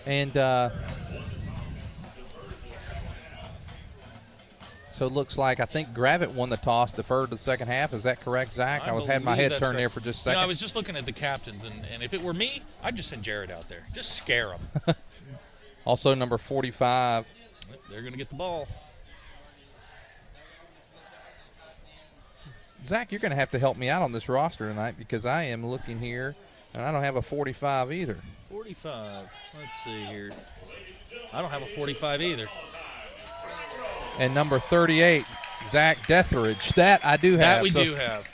And so it looks like I think Gravette won the toss, deferred to the second half. Is that correct, Zach? I had my head turned there for just a second. I was just looking at the captains, and if it were me, I'd just send Jared out there. Just scare him. Also number 45. They're going to get the ball. Zach, you're going to have to help me out on this roster tonight because I am looking here, and I don't have a 45 either. 45. Let's see here. I don't have a 45 either. And number 38, Zach Detheridge. That I do have. That we do have.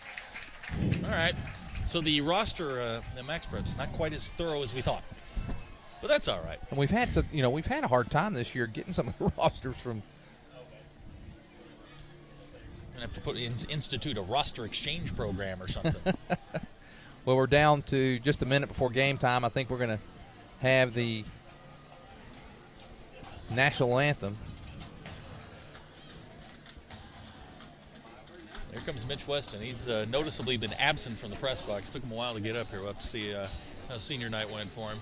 All right. So the roster, the Max Prep's not quite as thorough as we thought. But that's all right. And we've had a hard time this year getting some of the rosters from. Gonna have to institute a roster exchange program or something. Well, we're down to just a minute before game time. I think we're going to have the national anthem. Here comes Mitch Weston. He's noticeably been absent from the press box. Took him a while to get up here. We'll have to see how senior night went for him.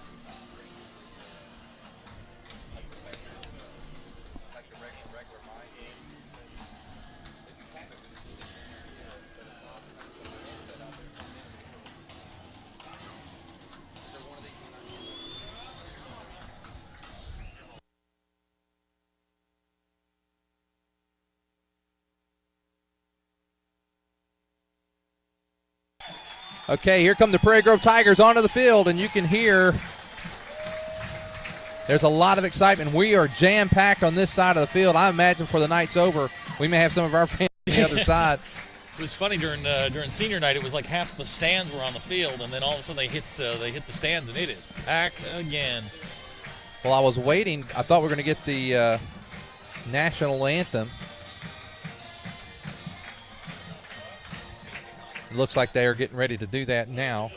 Okay, here come the Prairie Grove Tigers onto the field, and you can hear there's a lot of excitement. We are jam-packed on this side of the field. I imagine for the night's over, we may have some of our fans on the other side. It was funny during senior night. It was like half the stands were on the field, and then all of a sudden they hit the stands, and it is packed again. Well, I was waiting. I thought we were going to get the national anthem. It looks like they are getting ready to do that now.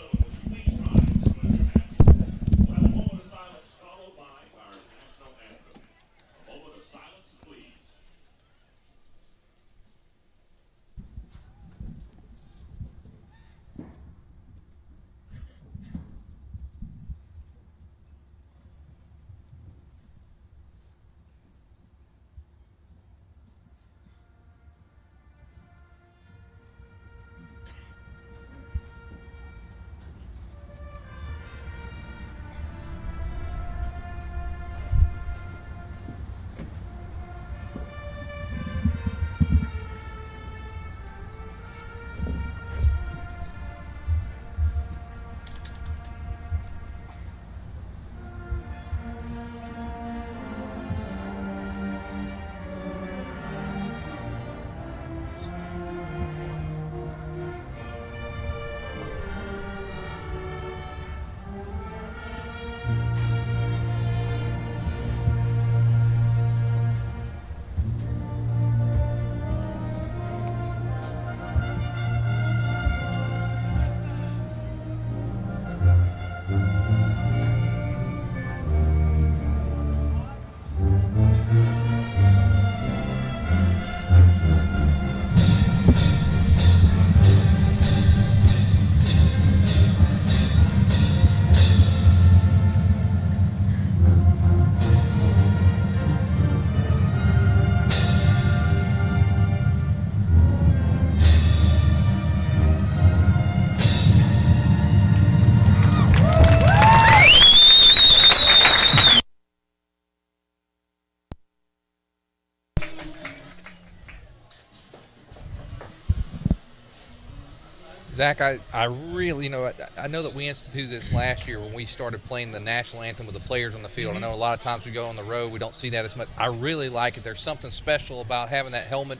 Zach, I really, I know that we instituted this last year when we started playing the national anthem with the players on the field. Mm-hmm. I know a lot of times we go on the road, we don't see that as much. I really like it. There's something special about having that helmet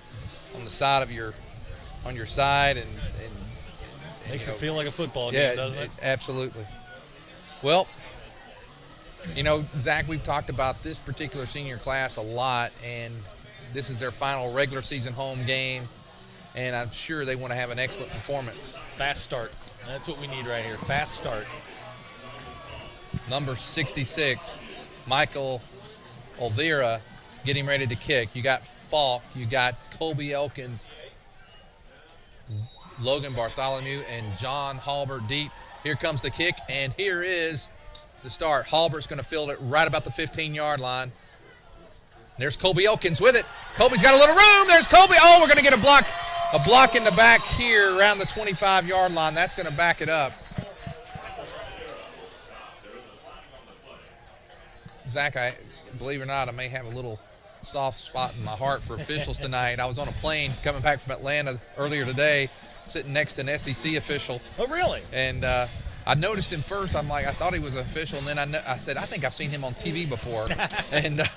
on the side of on your side, and makes it feel like a football game, doesn't it? Absolutely. Well, Zach, we've talked about this particular senior class a lot, and this is their final regular season home game. And I'm sure they want to have an excellent performance. Fast start. That's what we need right here. Fast start. Number 66, Michael Olvera, getting ready to kick. You got Falk. You got Colby Elkins, Logan Bartholomew, and John Halbert deep. Here comes the kick, and here is to start. Halbert's going to field it right about the 15-yard line. There's Colby Elkins with it. Colby's got a little room. There's Colby. Oh, we're going to get a block in the back here around the 25-yard line. That's going to back it up. Zach, believe it or not, I may have a little soft spot in my heart for officials tonight. I was on a plane coming back from Atlanta earlier today, sitting next to an SEC official. Oh, really? And I noticed him first. I'm like, I thought he was an official, and then I said, I think I've seen him on TV before. And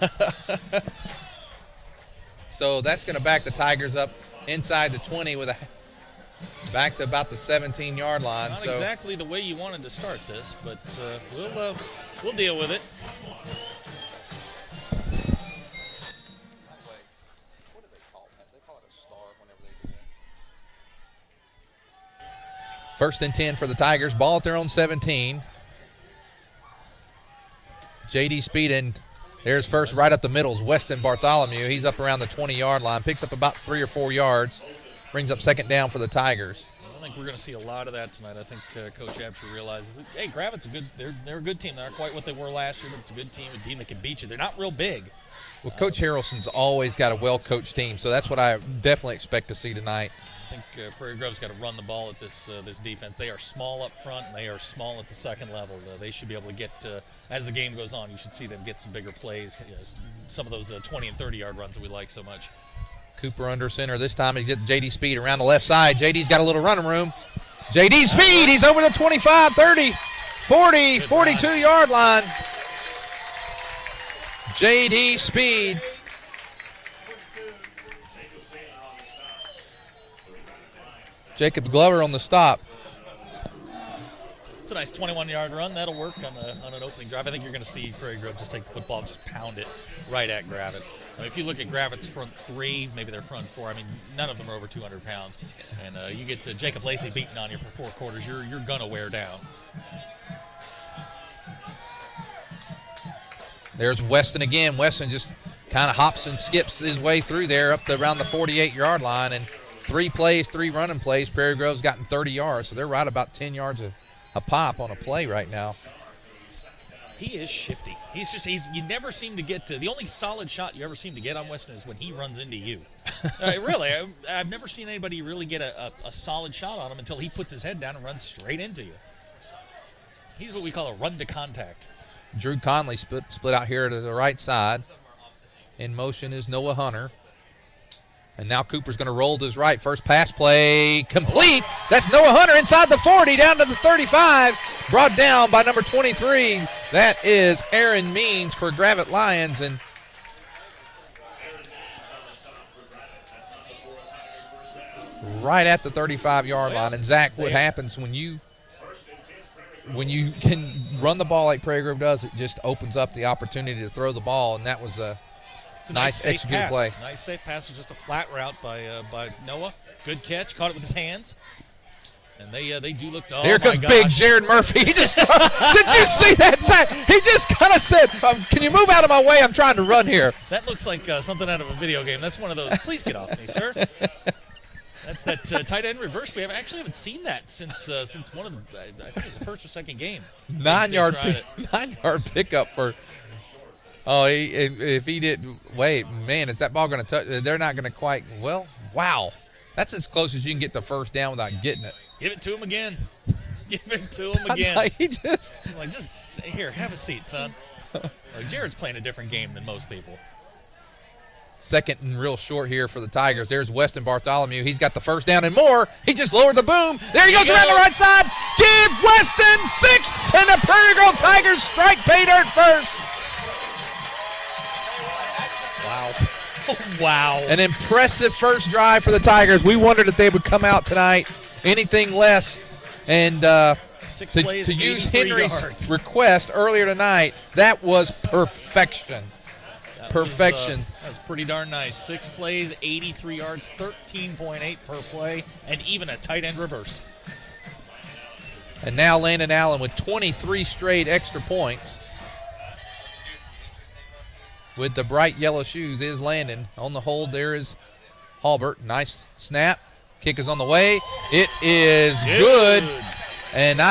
so that's going to back the Tigers up inside the 20 with a back to about the 17-yard line. Not exactly the way you wanted to start this, but we'll deal with it. First and 10 for the Tigers. Ball at their own 17. J.D. Speed, and there's first right up the middle is Weston Bartholomew. He's up around the 20-yard line, picks up about 3 or 4 yards, brings up second down for the Tigers. I think we're going to see a lot of that tonight. I think Coach Absher realizes that, hey, Gravette's they're a good team. They're not quite what they were last year, but it's a good team, a team that can beat you. They're not real big. Well, Coach Harrelson's always got a well-coached team, so that's what I definitely expect to see tonight. I think Prairie Grove's got to run the ball at this defense. They are small up front, and they are small at the second level. They should be able to get, as the game goes on, you should see them get some bigger plays, some of those 20 and 30-yard runs that we like so much. Cooper under center this time. He's getting J.D. Speed around the left side. J.D.'s got a little running room. J.D. Speed, he's over the 25, 30, 40, 42-yard line. J.D. Speed. Jacob Glover on the stop. It's a nice 21-yard run. That'll work on an opening drive. I think you're going to see Prairie Grove just take the football and just pound it right at Gravette. I mean, if you look at Gravette's front three, maybe their front four, I mean, none of them are over 200 pounds. And you get Jacob Lacey beating on you for 4 quarters, you're going to wear down. There's Weston again. Weston just kind of hops and skips his way through there up to around the 48-yard line. And 3 running plays. Prairie Grove's gotten 30 yards, so they're right about 10 yards a pop on a play right now. He is shifty. You never seem to get to, the only solid shot you ever seem to get on Weston is when he runs into you. Really, I've never seen anybody really get a solid shot on him until he puts his head down and runs straight into you. He's what we call a run to contact. Drew Conley split out here to the right side. In motion is Noah Hunter. And now Cooper's going to roll to his right. First pass play complete. That's Noah Hunter inside the 40, down to the 35. Brought down by number 23. That is Aaron Means for Gravette Lions. And right at the 35-yard line. And, Zach, what happens when you can run the ball like Prairie Grove does, it just opens up the opportunity to throw the ball. And that was a nice executed play. Nice safe pass. Was just a flat route by Noah. Good catch. Caught it with his hands. And they do look. Oh, here comes big Jared Murphy. He just did you see that, Zach? He just kind of said, "Can you move out of my way? I'm trying to run here." That looks like something out of a video game. That's one of those. Please get off me, sir. That's that tight end reverse. We haven't seen that since one of the. I think it's the first or second game. 9-yard pickup for. Oh, if he didn't wait, man, is that ball going to touch? They're not going to quite. Well, wow, that's as close as you can get the first down without getting it. Give it to him again. Give it to him again. He just here, have a seat, son. Jared's playing a different game than most people. Second and real short here for the Tigers. There's Weston Bartholomew. He's got the first down and more. He just lowered the boom. There he goes around the right side. Give Weston 6, and the Prairie Grove Tigers strike pay dirt first. Wow. An impressive first drive for the Tigers. We wondered if they would come out tonight anything less. And to use Henry's request earlier tonight, that was perfection. Perfection. That's pretty darn nice. 6 plays, 83 yards, 13.8 per play, and even a tight end reverse. And now Landon Allen with 23 straight extra points. With the bright yellow shoes is Landon. On the hold there is Halbert. Nice snap. Kick is on the way. It is good. And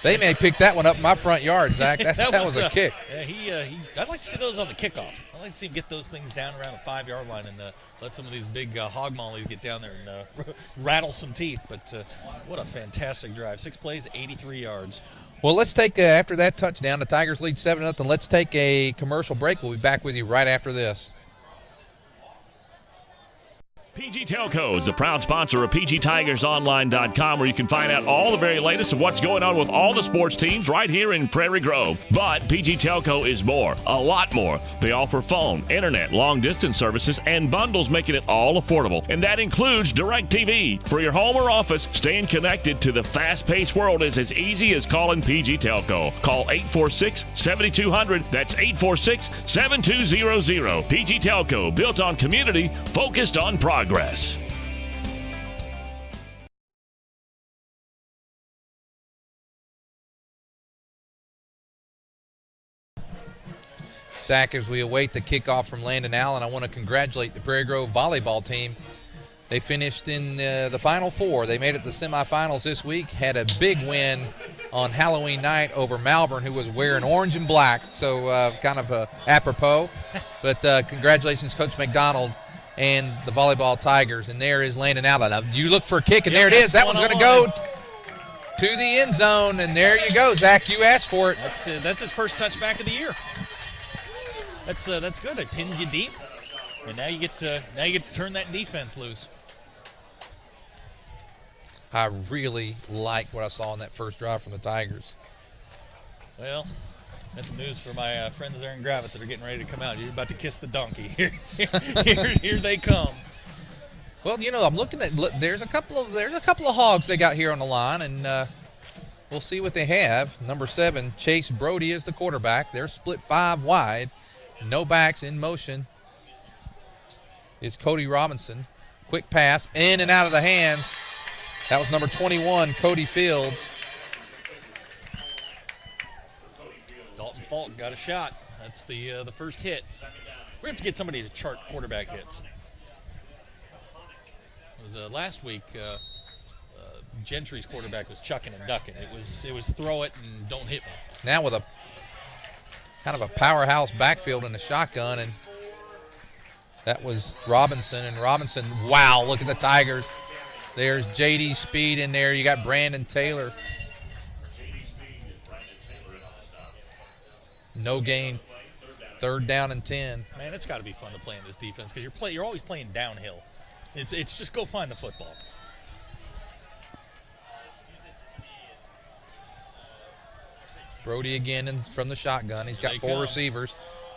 They may pick that one up in my front yard, Zach. That was a kick. Yeah, I'd like to see those on the kickoff. I'd like to see him get those things down around the 5-yard line and let some of these big hog mollies get down there and rattle some teeth. But what a fantastic drive. 6 plays, 83 yards. Well, let's take, after that touchdown, the Tigers lead 7-0. Let's take a commercial break. We'll be back with you right after this. PG Telco is the proud sponsor of PGTigersOnline.com, where you can find out all the very latest of what's going on with all the sports teams right here in Prairie Grove. But PG Telco is more, a lot more. They offer phone, internet, long-distance services, and bundles, making it all affordable. And that includes DirecTV. For your home or office, staying connected to the fast-paced world is as easy as calling PG Telco. Call 846-7200. That's 846-7200. PG Telco, built on community, focused on progress. Zach, as we await the kickoff from Landon Allen, I want to congratulate the Prairie Grove volleyball team. They finished in the Final Four. They made it to the semifinals this week, had a big win on Halloween night over Malvern, who was wearing orange and black, so kind of apropos. But congratulations, Coach McDonald and the volleyball Tigers. And there is Landon Allen. Now, you look for a kick, and there it is. That one's going to go to the end zone, and there you go, Zach. You asked for it. That's his first touchback of the year. That's good. It pins you deep, and now you get to turn that defense loose. I really like what I saw in that first drive from the Tigers. Well, that's news for my friends there in Gravette that are getting ready to come out. You're about to kiss the donkey. Here they come. Well, I'm looking at. There's a couple of hogs they got here on the line, and we'll see what they have. Number 7, Chase Brody is the quarterback. They're split 5 wide. No backs in motion. It's Cody Robinson. Quick pass in and out of the hands. That was number 21, Cody Fields. Dalton Falk got a shot. That's the first hit. We're going to have to get somebody to chart quarterback hits. It was last week. Gentry's quarterback was chucking and ducking. It was throw it and don't hit me. Now with a kind of a powerhouse backfield and a shotgun, and that was Robinson. And Robinson, wow, look at the Tigers. There's J.D. Speed in there. You got Brandon Taylor. No gain. 3rd down and 10. Man, it's got to be fun to play in this defense because you're always playing downhill. It's just go find the football. Brody again from the shotgun. He's got 4 come. receivers.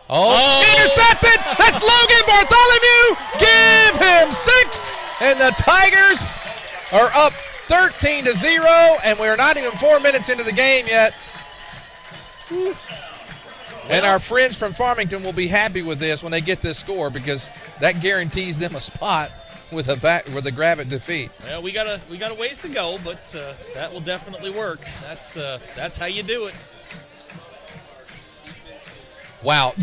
Oh, intercepted! That's Logan Bartholomew! Give him 6! And the Tigers are up 13-0, and we're not even 4 minutes into the game yet. And our friends from Farmington will be happy with this when they get this score, because that guarantees them a spot with a Gravette defeat. Well, we got a ways to go, but that will definitely work. That's how you do it. Wow,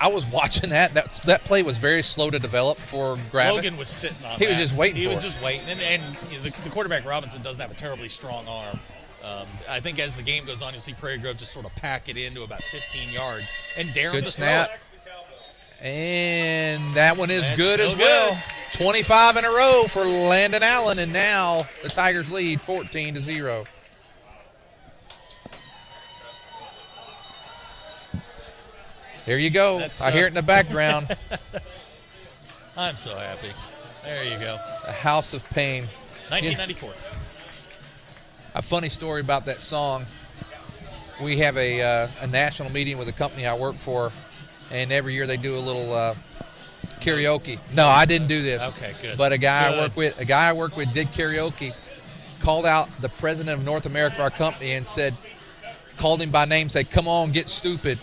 I was watching that. That play was very slow to develop for Gravette. Logan was sitting on He that. was just waiting He for was it. just waiting. And the quarterback, Robinson, doesn't have a terribly strong arm. I think as the game goes on, you'll see Prairie Grove just sort of pack it into about 15 yards and dare him Good to snap. throw it. And that one is That's good as still well. good. 25 in a row for Landon Allen, and now the Tigers lead 14-0. There you go. I hear it in the background. I'm so happy. There you go. A house of pain. 1994. A funny story about that song. We have a national meeting with a company I work for, and every year they do a little karaoke. No, I didn't do this. Okay, good. But a guy I work with did karaoke, called out the president of North America for our company and called him by name, said, "Come on, get stupid."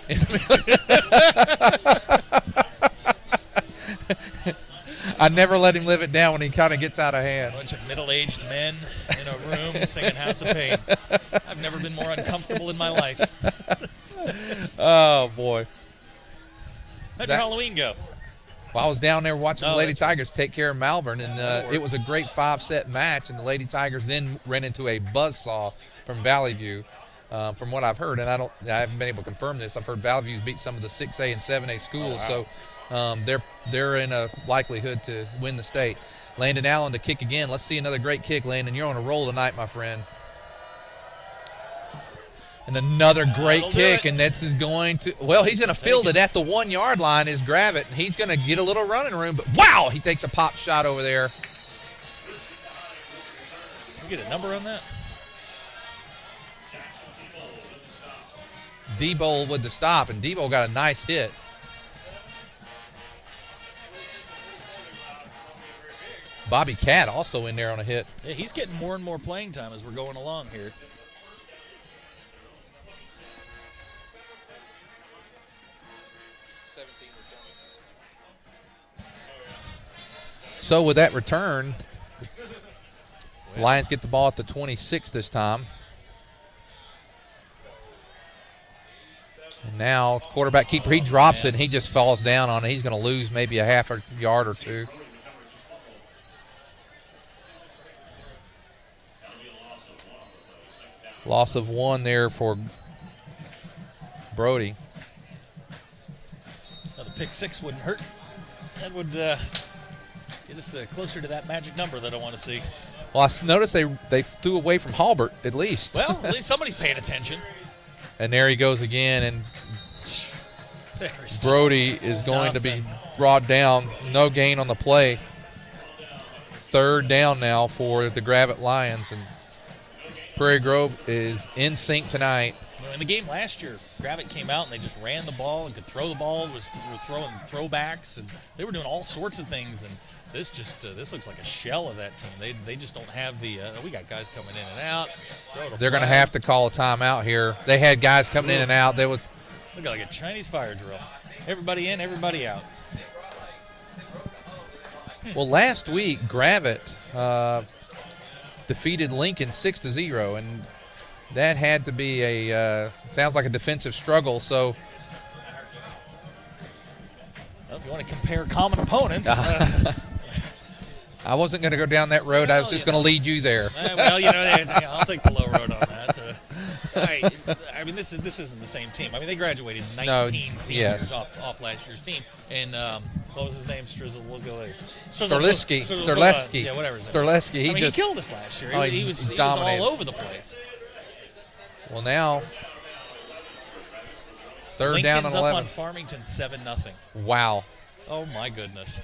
I never let him live it down when he kind of gets out of hand. A bunch of middle-aged men in a room singing House of Pain. I've never been more uncomfortable in my life. Oh, boy. How'd your Halloween go? Well, I was down there watching the Lady that's Tigers take care of Malvern, and it was a great 5-set match, and the Lady Tigers then ran into a buzzsaw from Valley View. from what I've heard, and I haven't been able to confirm this. I've heard Valley View's beat some of the 6A and 7A schools, so they're in a likelihood to win the state. Landon Allen to kick again. Let's see another great kick, Landon. You're on a roll tonight, my friend. And another great kick, and this is going to – well, he's going to field it at the 1-yard line is Gravette, and he's going to get a little running room. But, wow, he takes a pop shot over there. Can you get a number on that? Debo with the stop, and Debo got a nice hit. Bobby Catt also in there on a hit. Yeah, he's getting more and more playing time as we're going along here. So with that return, Lions get the ball at the 26 this time. And now quarterback keeper, he drops it and he just falls down on it. He's going to lose maybe a half a yard or two. Loss of 1 there for Brody. Another pick 6 wouldn't hurt. That would get us closer to that magic number that I want to see. Well, I noticed they threw away from Halbert at least. Well, at least somebody's paying attention. And there he goes again, and Brody is going to be brought down. No gain on the play. 3rd down now for the Gravette Lions, and Prairie Grove is in sync tonight. In the game last year, Gravette came out and they just ran the ball and could throw the ball. Were throwing throwbacks, and they were doing all sorts of things. And this just this looks like a shell of that team. They just don't have the. We got guys coming in and out. They're going to have to call a timeout here. They had guys coming in and out. There was look like a Chinese fire drill. Everybody in, everybody out. Well, last week Gravette defeated Lincoln 6-0, and that had to be a sounds like a defensive struggle. So, well, if you want to compare common opponents, I wasn't going to go down that road. I was just going to lead you there. Well, I'll take the low road on that. I mean, this isn't the same team. I mean, they graduated 19 seniors off last year's team, and what was his name? Sterleski. Yeah, whatever. Sterleski. He killed us last year. He was all over the place. Well, now, 3rd down and 11. Lincoln's up on Farmington 7-0. Wow. Oh my goodness.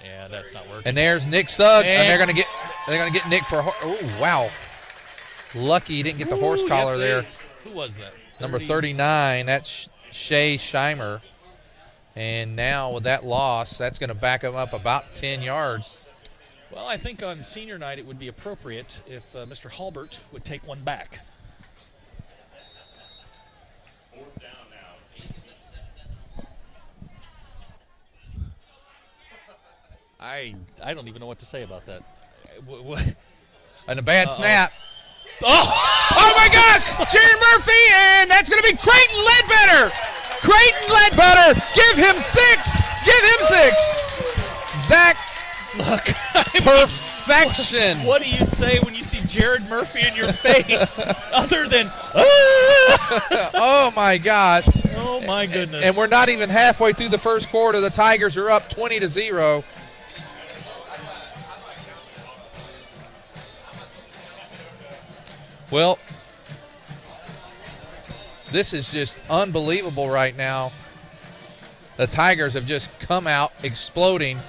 Yeah, that's not working. And there's Nick Sugg, and they're gonna get Nick for. Oh wow. Lucky he didn't get the horse collar there. Who was that? Number 39. That's Shay Scheimer. And now with that loss, that's going to back him up about 10 yards. Well, I think on senior night it would be appropriate if Mr. Halbert would take one back. I don't even know what to say about that. And a bad snap. Oh my gosh! Jerry Murphy, and that's going to be Creighton Ledbetter. Creighton Ledbetter, give him 6. Give him 6. Zach, look, perfection. What do you say when you see Jared Murphy in your face other than, oh my gosh. Oh my goodness. And we're not even halfway through the first quarter. The Tigers are up 20-0. Well, this is just unbelievable right now. The Tigers have just come out exploding.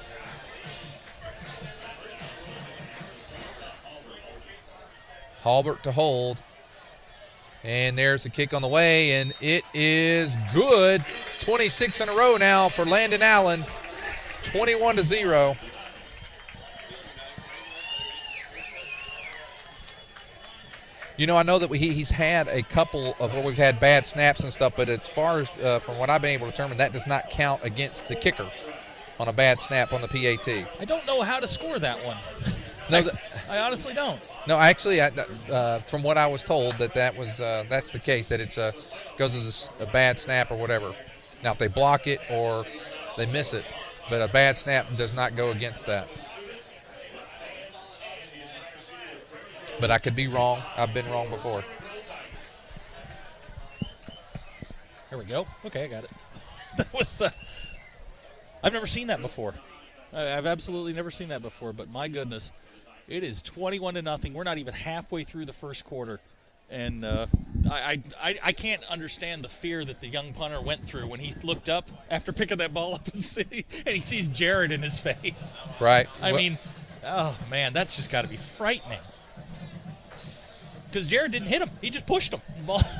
Halbert to hold. And there's the kick on the way, and it is good. 26 in a row now for Landon Allen. 21-0. You know, I know that he's had a couple of where we've had bad snaps and stuff, but as far as from what I've been able to determine, that does not count against the kicker on a bad snap on the PAT. I don't know how to score that one. No, I honestly don't. No, actually, from what I was told, that's the case, that it's goes as a bad snap or whatever. Now, if they block it or they miss it, but a bad snap does not go against that. But I could be wrong. I've been wrong before. There we go. Okay, I got it. That was. I've never seen that before. I've absolutely never seen that before. But my goodness, it is 21-0. We're not even halfway through the first quarter, and I can't understand the fear that the young punter went through when he looked up after picking that ball up and he sees Jared in his face. Right. I mean, oh man, that's just got to be frightening. Because Jared didn't hit him. He just pushed him.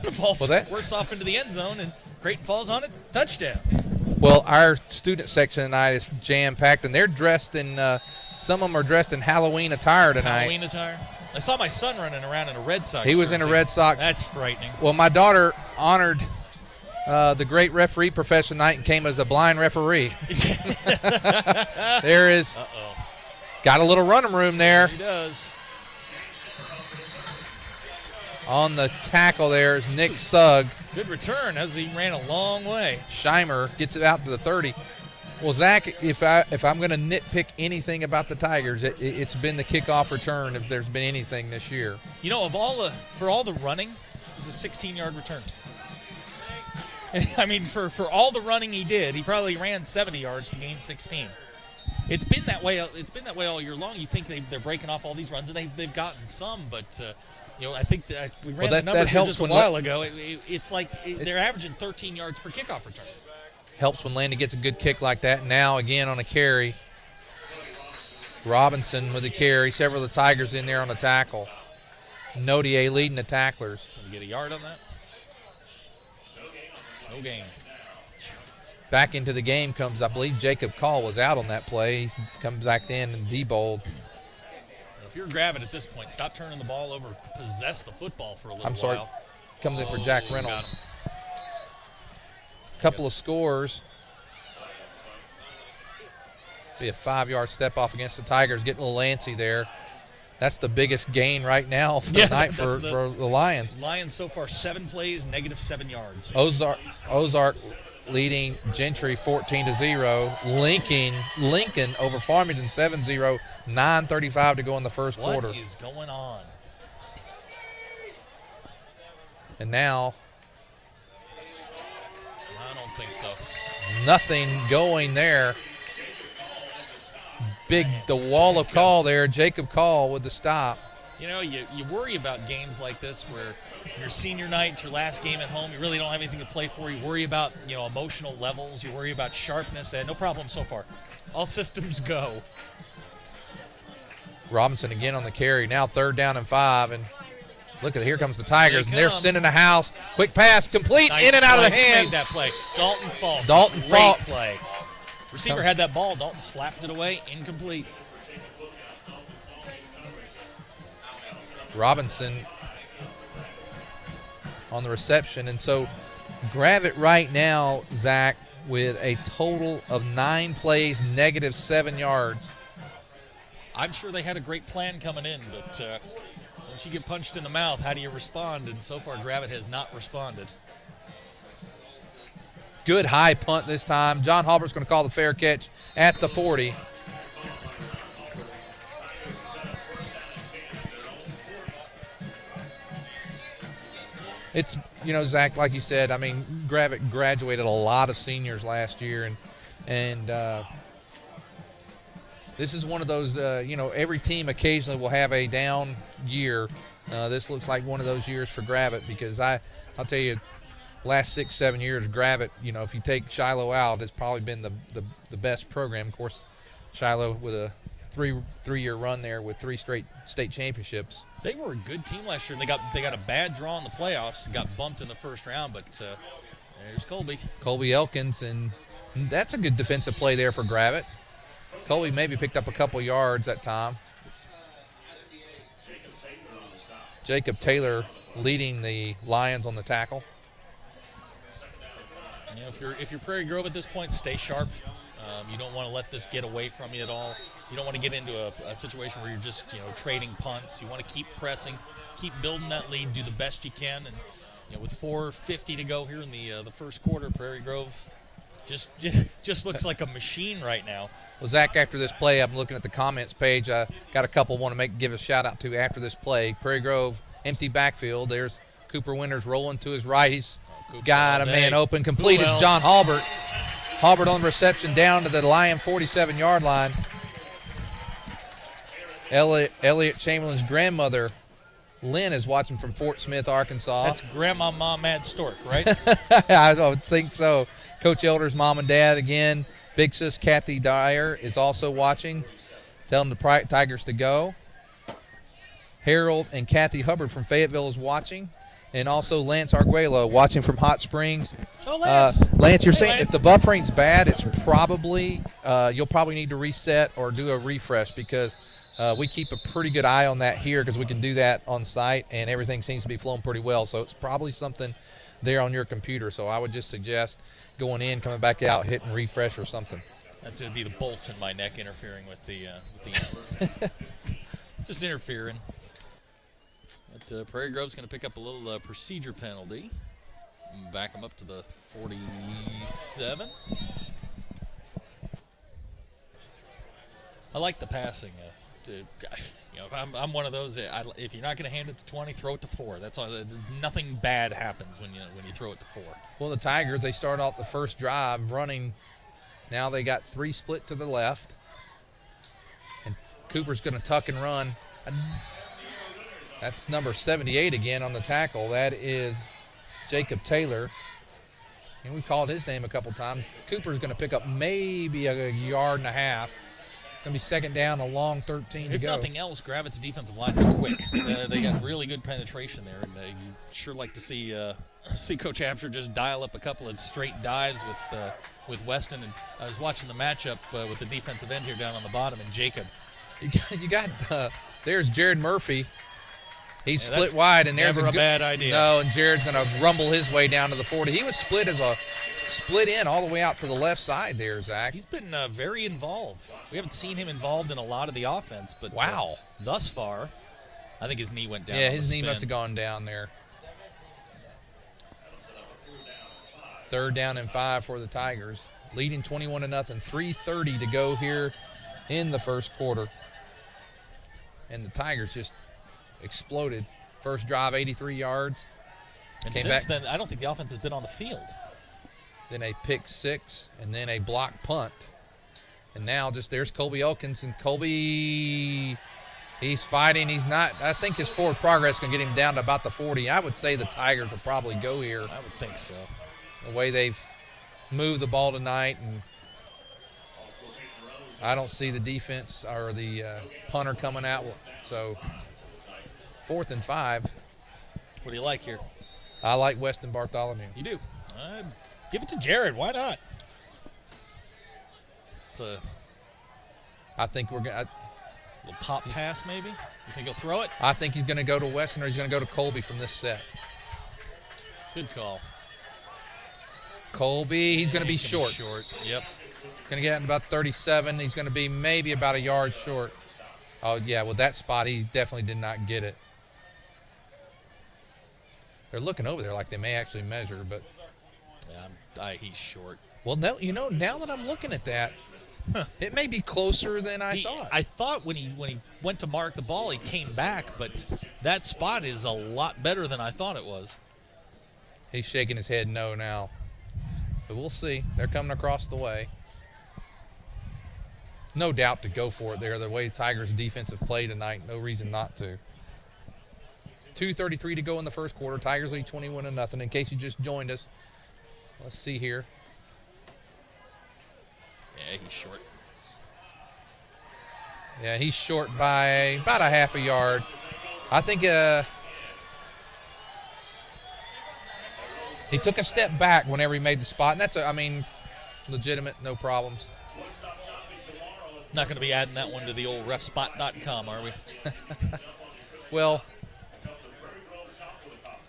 The ball squirts off into the end zone, and Creighton falls on it. Touchdown. Well, our student section tonight is jam-packed, and they're dressed in some of them are dressed in Halloween attire tonight. Halloween attire? I saw my son running around in a Red Sox He was in a Red Sox. That's frightening. Well, my daughter honored the great referee profession night and came as a blind referee. There is. Uh-oh. Got a little running room there. He does. On the tackle there is Nick Sugg. Good return as he ran a long way. Scheimer gets it out to the 30. Well, Zach, if I'm going to nitpick anything about the Tigers, it's been the kickoff return if there's been anything this year. You know, for all the running, it was a 16-yard return. I mean, for all the running he did, he probably ran 70 yards to gain 16. It's been that way. It's been that way all year long. You think they're breaking off all these runs, and they've gotten some, but. I think that we ran the numbers here just a while ago. It's like they're averaging 13 yards per kickoff return. Helps when Landon gets a good kick like that. Now, again, on a carry. Robinson with a carry. Several of the Tigers in there on the tackle. Nodier leading the tacklers. Can we get a yard on that? No gain. Back into the game comes, I believe, Jacob Call was out on that play. He comes back in and debowled. If you're Gravette at this point, stop turning the ball over, possess the football for a little while. I'm sorry. Comes in for Jack Reynolds. Couple of scores. Be a 5-yard step off against the Tigers. Getting a little antsy there. That's the biggest gain right now for the night for the Lions. Lions so far 7 plays, -7 yards. Ozark leading Gentry 14-0. Lincoln over Farmington 7-0. 9:35 to go in the first quarter. What is going on? And now, I don't think so. Nothing going there. The wall of call there. Jacob Call with the stop. You know, you worry about games like this where your senior night, it's your last game at home. You really don't have anything to play for. You worry about, emotional levels. You worry about sharpness. No problem so far. All systems go. Robinson again on the carry. Now 3rd down and 5. And look at here comes the Tigers. And they're sending a house. Quick pass, complete, nice in and out of the hands. Made that play. Dalton Falk. Great play. Receiver had that ball. Dalton slapped it away. Incomplete. Robinson on the reception. And so Gravette right now, Zach, with a total of 9 plays, -7 yards. I'm sure they had a great plan coming in, but once you get punched in the mouth, how do you respond? And so far, Gravette has not responded. Good high punt this time. John Halbert's going to call the fair catch at the 40. It's, Zach, like you said, I mean, Gravette graduated a lot of seniors last year, and this is one of those, every team occasionally will have a down year. This looks like one of those years for Gravette because I'll tell you, last 6-7 years, Gravette, if you take Shiloh out, it's probably been the best program. Of course, Shiloh with a three-year run there with 3 straight state championships. They were a good team last year. They got a bad draw in the playoffs and got bumped in the first round, but there's Colby. Colby Elkins, and that's a good defensive play there for Gravette. Colby maybe picked up a couple yards that time. Jacob Taylor leading the Lions on the tackle. If you're Prairie Grove at this point, stay sharp. You don't want to let this get away from you at all. You don't want to get into a situation where you're just trading punts. You want to keep pressing, keep building that lead, do the best you can, and with 4:50 to go here in the first quarter, Prairie Grove just looks like a machine right now. Well, Zach, after this play, I'm looking at the comments page. I got a couple want to give a shout out to after this play. Prairie Grove empty backfield. There's Cooper Winters rolling to his right. He's got a man open. Complete is John Halbert. Halbert on reception down to the Lion 47-yard line. Elliot Chamberlain's grandmother, Lynn, is watching from Fort Smith, Arkansas. That's Grandma Mom Mad Stork, right? I don't think so. Coach Elder's mom and dad again. Big sis Kathy Dyer is also watching, telling the Tigers to go. Harold and Kathy Hubbard from Fayetteville is watching. And also Lance Arguello watching from Hot Springs. Oh, Lance. Lance, you're saying if the buffering's bad, it's probably you'll probably need to reset or do a refresh because we keep a pretty good eye on that here because we can do that on site, and everything seems to be flowing pretty well. So it's probably something there on your computer. So I would just suggest going in, coming back out, hitting refresh or something. That's going to be the bolts in my neck interfering with the just interfering. But Prairie Grove's going to pick up a little procedure penalty. Back them up to the 47. I like the passing. I'm one of those. If you're not going to hand it to 20, throw it to 4. That's all. Nothing bad happens when you throw it to 4. Well, the Tigers, they start off the first drive running. Now they got 3 split to the left, and Cooper's going to tuck and run. That's number 78 again on the tackle. That is Jacob Taylor. And we called his name a couple times. Cooper's going to pick up maybe a yard and a half. It's going to be second down, a long 13 to go. If nothing else, Gravette's defensive line is quick. They got really good penetration there. And you sure like to see Coach Absher just dial up a couple of straight dives with Weston. And I was watching the matchup with the defensive end here down on the bottom, and Jacob. You got there's Jared Murphy. He's split wide, and there's never a bad idea. No, and Jared's going to rumble his way down to the 40. He was split in all the way out to the left side there, Zach. He's been very involved. We haven't seen him involved in a lot of the offense, but thus far, I think his knee went down. Yeah, his knee must have gone down there. 3rd down and 5 for the Tigers, leading 21-0. 3:30 to go here in the first quarter, and the Tigers just exploded. First drive, 83 yards. And since then, I don't think the offense has been on the field. Then a pick 6, and then a block punt. And now there's Colby Elkins, and Colby, he's fighting. He's not, I think his forward progress is going to get him down to about the 40. I would say the Tigers will probably go here. I would think so. The way they've moved the ball tonight, and I don't see the defense or the punter coming out. So 4th and 5. What do you like here? I like Weston Bartholomew. You do? Give it to Jared. Why not? I think we're going to. A little pop pass, maybe? You think he'll throw it? I think he's going to go to Weston, or he's going to go to Colby from this set. Good call. Colby, he's going to be short. Yep. Going to get out in about 37. He's going to be maybe about a yard short. Oh, yeah, with that spot, he definitely did not get it. They're looking over there like they may actually measure, but. Yeah, he's short. Well, now that I'm looking at that, it may be closer than I thought. I thought when he went to mark the ball, he came back, but that spot is a lot better than I thought it was. He's shaking his head no now. But we'll see. They're coming across the way. No doubt to go for it there. The way Tigers' defense have played tonight, no reason not to. 2:33 to go in the first quarter. Tigers lead 21-0. In case you just joined us, let's see here. Yeah, he's short. Yeah, he's short by about a half a yard. I think he took a step back whenever he made the spot, and that's, legitimate, no problems. Not going to be adding that one to the old refspot.com, are we? Well,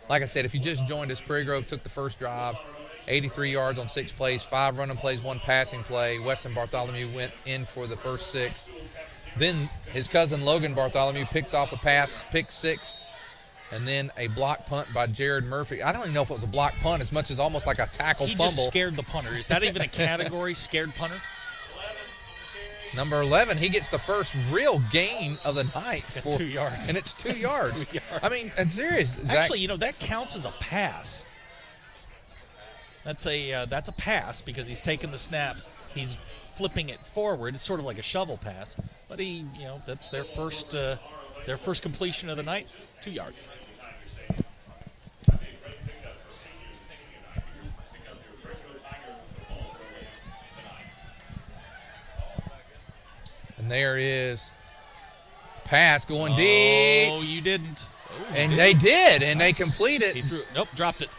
like I said, if you just joined us, Prairie Grove took the first drive, 83 yards on 6 plays, 5 running plays, 1 passing play. Weston Bartholomew went in for the first 6. Then his cousin Logan Bartholomew picks off a pass, pick 6, and then a block punt by Jared Murphy. I don't even know if it was a block punt as much as almost like a tackle fumble. He just scared the punter. Is that even a category, scared punter? Number 11, he gets the first real gain of the night. 2 yards. And it's 2 yards. 2 yards. I mean, I'm serious. Zach. Actually, that counts as a pass. That's a pass because he's taking the snap. He's flipping it forward. It's sort of like a shovel pass, but that's their first completion of the night, 2 yards. And there is pass going deep. Oh, you didn't. Oh, and they did, and they complete it. He threw. Nope, dropped it.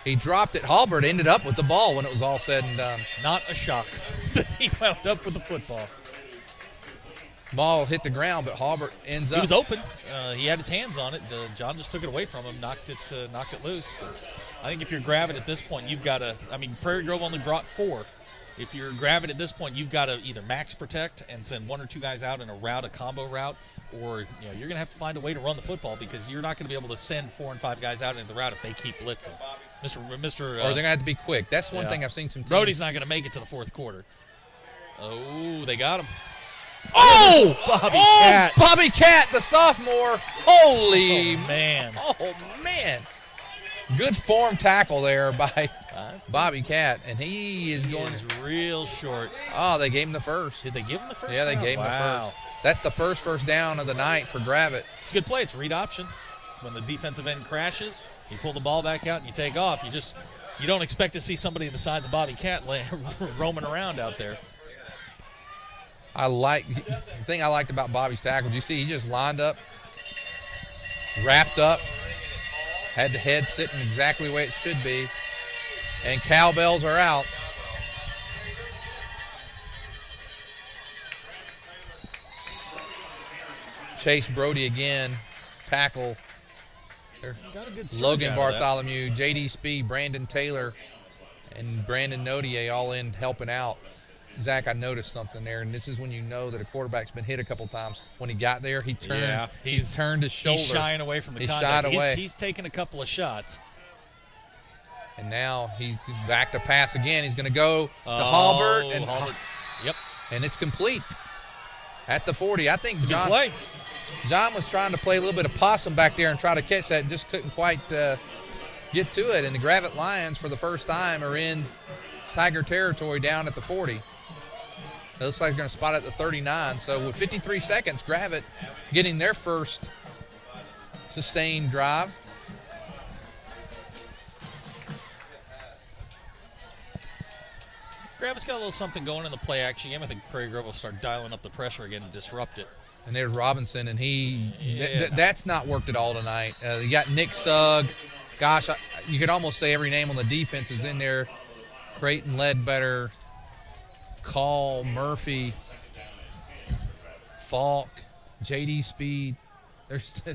He dropped it. Halbert ended up with the ball when it was all said and done. Not a shock that he wound up with the football. Ball hit the ground, but Halbert ends up. He was open. He had his hands on it. John just took it away from him, knocked it loose. But I think if you're Gravette at this point, you've got to. I mean, Prairie Grove only brought 4. If you're Gravette at this point, you've got to either max protect and send 1 or 2 guys out in a combo route, or you're going to have to find a way to run the football because you're not going to be able to send 4 and 5 guys out into the route if they keep blitzing. Or they're going to have to be quick. That's one thing I've seen some teams. Brody's not going to make it to the fourth quarter. Oh, they got him. Oh! Bobby Cat. Bobby Cat, the sophomore. Holy man. Oh, man. Good form tackle there by Bobby Cat, and he is real short. Oh, they gave him the first. Did they give him the first? Yeah, they gave him the first. That's the first down of the night for Gravette. It's a good play. It's a read option. When the defensive end crashes, you pull the ball back out and you take off. You don't expect to see somebody the size of Bobby Cat roaming around out there. The thing I liked about Bobby's tackle, you see he just lined up, wrapped up, had the head sitting exactly the way it should be, and cowbells are out. Chase Brody again, tackle. Got a good Logan Bartholomew, J.D. Speed, Brandon Taylor, and Brandon Nodier all in helping out. Zach, I noticed something there, and this is when you know that a quarterback's been hit a couple times. When he got there, he turned. Yeah, he turned his shoulder. He's shying away from the contact. He's taken a couple of shots. And now he's back to pass again. He's going to go to Halbert. And Halbert. Yep. And it's complete at the 40. I think John was trying to play a little bit of possum back there and try to catch that, and just couldn't quite get to it. And the Gravette Lions, for the first time, are in Tiger territory down at the 40. It looks like they're going to spot it at the 39. So with 53 seconds, Gravette getting their first sustained drive. Gravette's got a little something going in the play action game. I think Prairie Grove will start dialing up the pressure again to disrupt it. And there's Robinson, and that's not worked at all tonight. You got Nick Sugg. Gosh, you could almost say every name on the defense is in there. Creighton Ledbetter, Call, Murphy, Falk, J.D. Speed.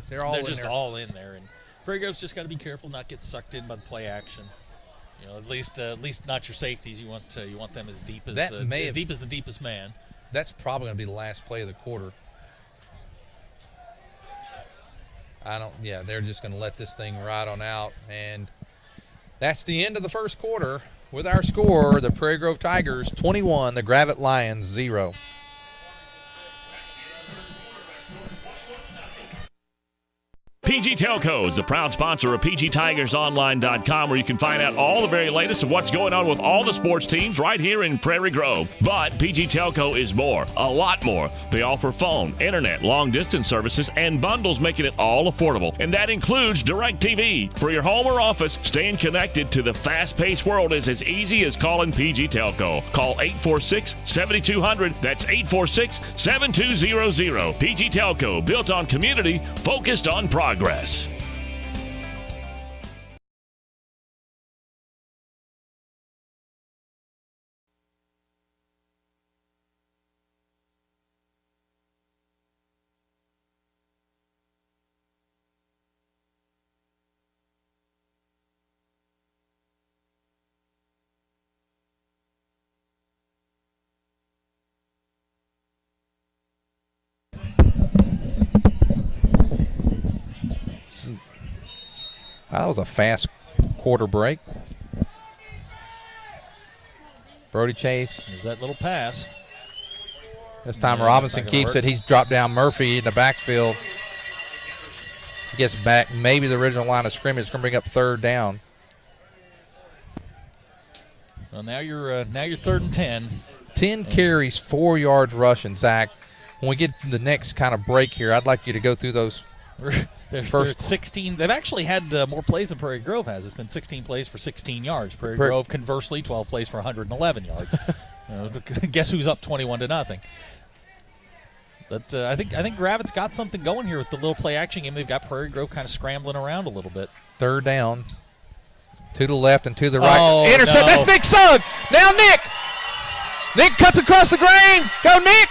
They're all all in there. And Prairie Grove's just got to be careful not get sucked in by the play action. At least not your safeties. You want them as deep as deep as the deepest man. That's probably going to be the last play of the quarter. They're just going to let this thing ride on out, and that's the end of the first quarter. With our score, the Prairie Grove Tigers 21, the Gravette Lions 0. PG Telco is the proud sponsor of PGTigersOnline.com, where you can find out all the very latest of what's going on with all the sports teams right here in Prairie Grove. But PG Telco is more, a lot more. They offer phone, internet, long-distance services, and bundles, making it all affordable. And that includes DirecTV. For your home or office, staying connected to the fast-paced world is as easy as calling PG Telco. Call 846-7200. That's 846-7200. PG Telco, built on community, focused on progress. That was a fast quarter break. Brody Chase. There's that little pass. This time Robinson keeps it. He's dropped down Murphy in the backfield. He gets back maybe the original line of scrimmage. It's going to bring up third down. Well, now you're 3rd and 10. 10 carries, 4 yards rushing, Zach. When we get to the next kind of break here, I'd like you to go through those They're 16. They've actually had more plays than Prairie Grove has. It's been 16 plays for 16 yards. Prairie Grove, conversely, 12 plays for 111 yards. Guess who's up 21-0? But I think Gravette's got something going here with the little play action game. They've got Prairie Grove kind of scrambling around a little bit. 3rd down. 2 to the left and 2 to the right. Oh, Intercept. no. That's Nick Sugg. Now Nick. Nick cuts across the grain. Go Nick.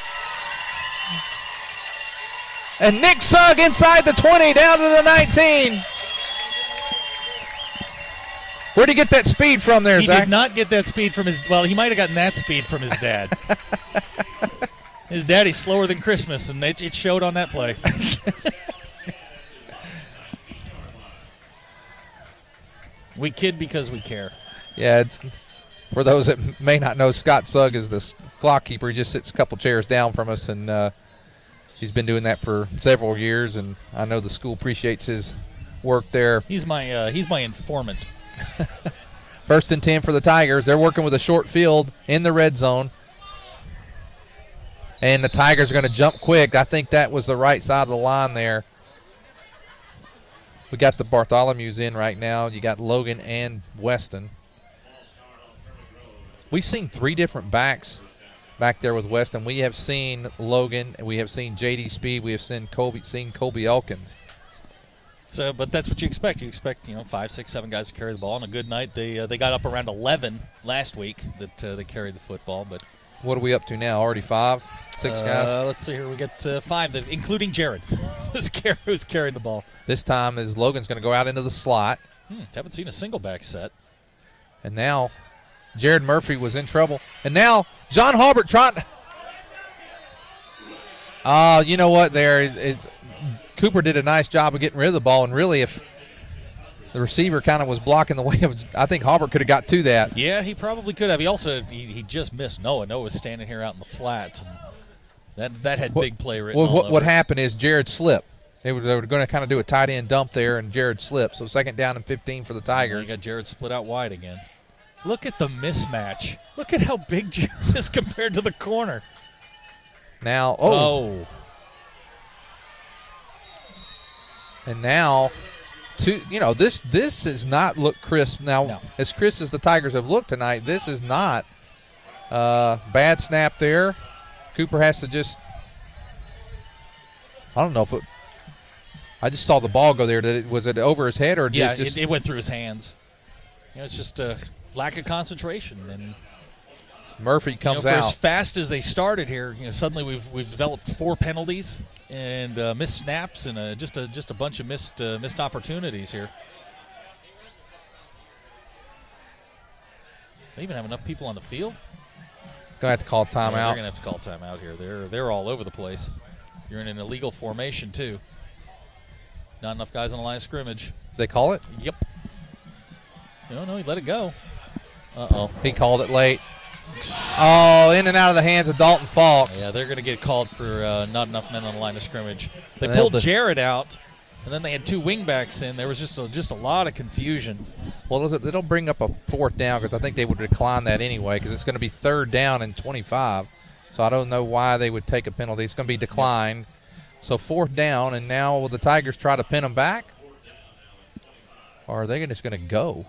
And Nick Sugg inside the 20 down to the 19. Where'd he get that speed from there, Zach? He did not get that speed from his – well, he might have gotten that speed from his dad. His daddy's slower than Christmas, and it showed on that play. We kid because we care. Yeah, it's, for those that may not know, Scott Sugg is the clock keeper. He just sits a couple chairs down from us, and he's been doing that for several years, and I know the school appreciates his work there. He's my informant. 1st and 10 for the Tigers. They're working with a short field in the red zone. And the Tigers are going to jump quick. I think that was the right side of the line there. We got the Bartholomew's in right now. You got Logan and Weston. We've seen 3 different backs back there with Weston. We have seen Logan, and we have seen J.D. Speed. We have seen Colby Elkins. So, but that's what you expect. You expect 5, 6, 7 guys to carry the ball. On a good night, they got up around 11 last week that they carried the football. But what are we up to now? Already 5, 6 guys? Let's see here. We got 5, including Jared, who's carried the ball. This time is Logan's going to go out into the slot. Haven't seen a single back set. And now Jared Murphy was in trouble. And now John Halbert trying. You know what? Cooper did a nice job of getting rid of the ball. And really, if the receiver kind of was blocking the way of, I think Halbert could have got to that. Yeah, he probably could have. He also he just missed Noah. Noah was standing here out in the flat. That had big play written all over what it. happened is Jared slipped. They were going to kind of do a tight end dump there, and Jared slipped. So 2nd down and 15 for the Tigers. You got Jared split out wide again. Look at the mismatch. Look at how big Jared is compared to the corner. Now, And now, this does not look crisp. Now, no. As crisp as the Tigers have looked tonight, this is not bad snap there. Cooper has to just, I don't know if I just saw the ball go there. Was it over his head or just it went through his hands. It's just a lack of concentration. And Murphy comes for out. as fast as they started here, suddenly we've developed 4 penalties and missed snaps and just a bunch of missed opportunities here. They even have enough people on the field. Gonna have to call timeout. They're gonna have to call timeout here. They're all over the place. You're in an illegal formation too. Not enough guys on the line of scrimmage. They call it? Yep. No, he let it go. He called it late. Oh, in and out of the hands of Dalton Falk. Yeah, they're going to get called for not enough men on the line of scrimmage. They And pulled Jared out, and then they had 2 wingbacks in. There was just a lot of confusion. Well, they don't bring up a 4th down because I think they would decline that anyway because it's going to be 3rd down and 25. So I don't know why they would take a penalty. It's going to be declined. So 4th down, and now will the Tigers try to pin them back? Or are they just going to go?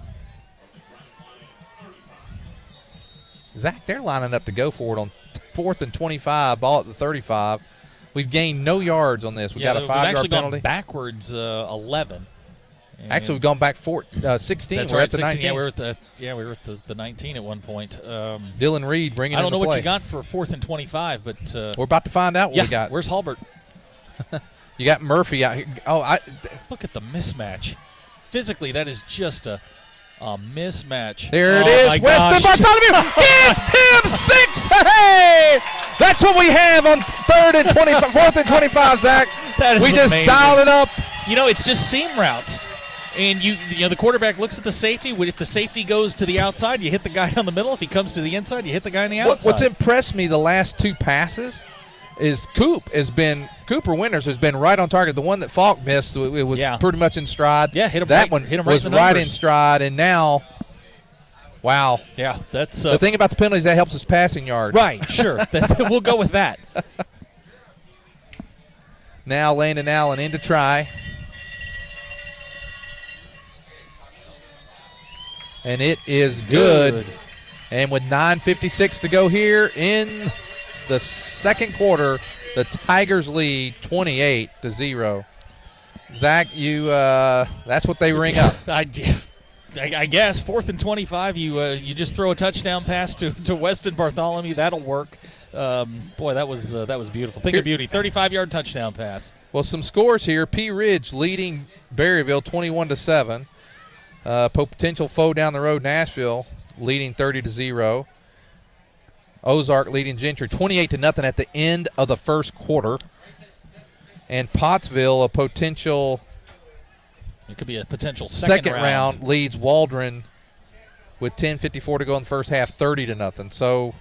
Zach, they're lining up to go for it on 4th and 25, ball at the 35. We've gained no yards on this. We got a 5-yard penalty. We've actually gone backwards 11. Actually, we've gone back 16. That's We're right, at the 16. 19. Yeah, we were at the 19 at one point. Dylan Reed bringing I don't know play. what you got for 4th and 25, but we're about to find out what we got. Where's Halbert? You got Murphy out here. Look at the mismatch. Physically, that is just a mismatch. There it is. Weston Bartholomew. Give him 6. Hey! That's what we have on 4th and 25, Zach. That is we just amazing. dialed it up. It's just seam routes. And the quarterback looks at the safety. If the safety goes to the outside, you hit the guy down the middle. If he comes to the inside, you hit the guy on the outside. What's impressed me the last 2 passes is Cooper Winters has been right on target. The one that Falk missed, it was pretty much in stride. Yeah, hit him that right, one hit him was right in the right numbers. in stride, and now Wow. Yeah, that's the thing about the penalties, that helps us passing yards. Right, sure. We'll go with that. Now Landon Allen in to try. And it is good. And with 9:56 to go here in the second quarter, the Tigers lead 28-0. Zach, that's what they ring up. I guess 4th and 25. You just throw a touchdown pass to Weston Bartholomew. That'll work. Boy, that was beautiful. Think of beauty. 35-yard touchdown pass. Well, some scores here. P. Ridge leading Berryville 21-7. Potential foe down the road, Nashville, leading 30-0. Ozark leading Gentry 28-0 at the end of the first quarter. And Pottsville, it could be a potential second round leads Waldron with 10:54 to go in the first half, 30-0. So,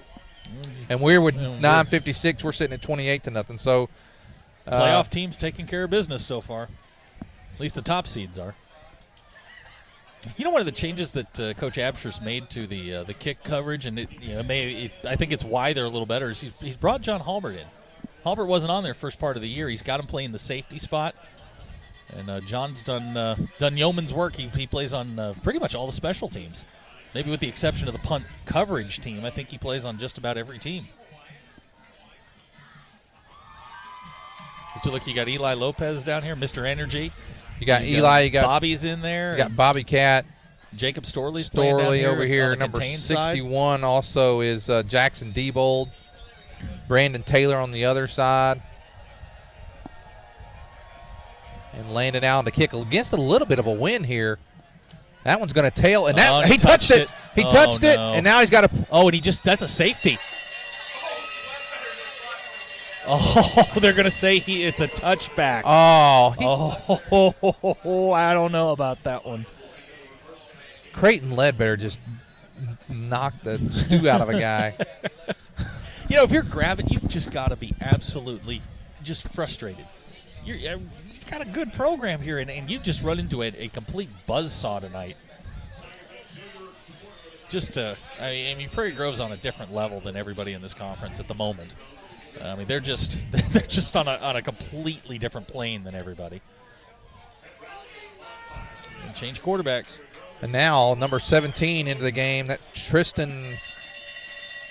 and we're with 9:56. We're sitting at 28-0. So, playoff teams taking care of business so far. At least the top seeds are. You know, one of the changes that Coach Absher's made to the kick coverage, and I think it's why they're a little better, is he's brought John Halbert in. Halbert wasn't on there first part of the year. He's got him playing the safety spot, and John's done yeoman's work. He plays on pretty much all the special teams, maybe with the exception of the punt coverage team. I think he plays on just about every team. Did you look? You got Eli Lopez down here, Mr. Energy. You got Eli. You got Bobby's in there. You got Bobby Cat. Jacob Storley's playing down here over here. Number 61 also is Jackson Diebold. Brandon Taylor on the other side. And landed out to kick against a little bit of a win here. That one's going to tail. And he touched it. He touched it. And now he's got a. Oh, and that's a safety. Oh, they're going to say it's a touchback. Oh. I don't know about that one. Creighton Ledbetter just knocked the stew out of a guy. You know, if you're Gravette, you've just got to be absolutely just frustrated. You've got a good program here, and you've just run into a complete buzzsaw tonight. I mean, Prairie Grove's on a different level than everybody in this conference at the moment. I mean, they're just on a completely different plane than everybody. And change quarterbacks. And now number 17 into the game. That Tristan.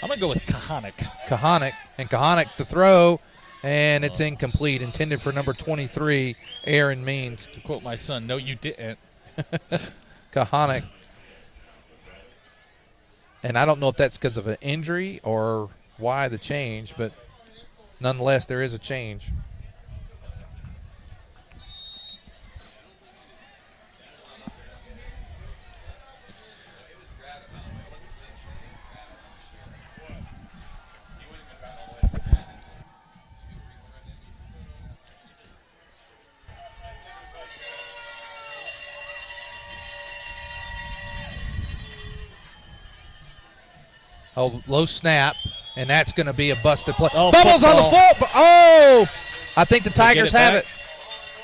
I'm going to go with Kahanik. Kahanik to throw, and it's incomplete. Intended for number 23, Aaron Means. To quote my son, no, you didn't. Kahanik. And I don't know if that's because of an injury or why the change, but nonetheless, there is a change. Oh, low snap, and that's going to be a busted play. Oh, Bubbles on the floor. Oh, I think the Tigers have it.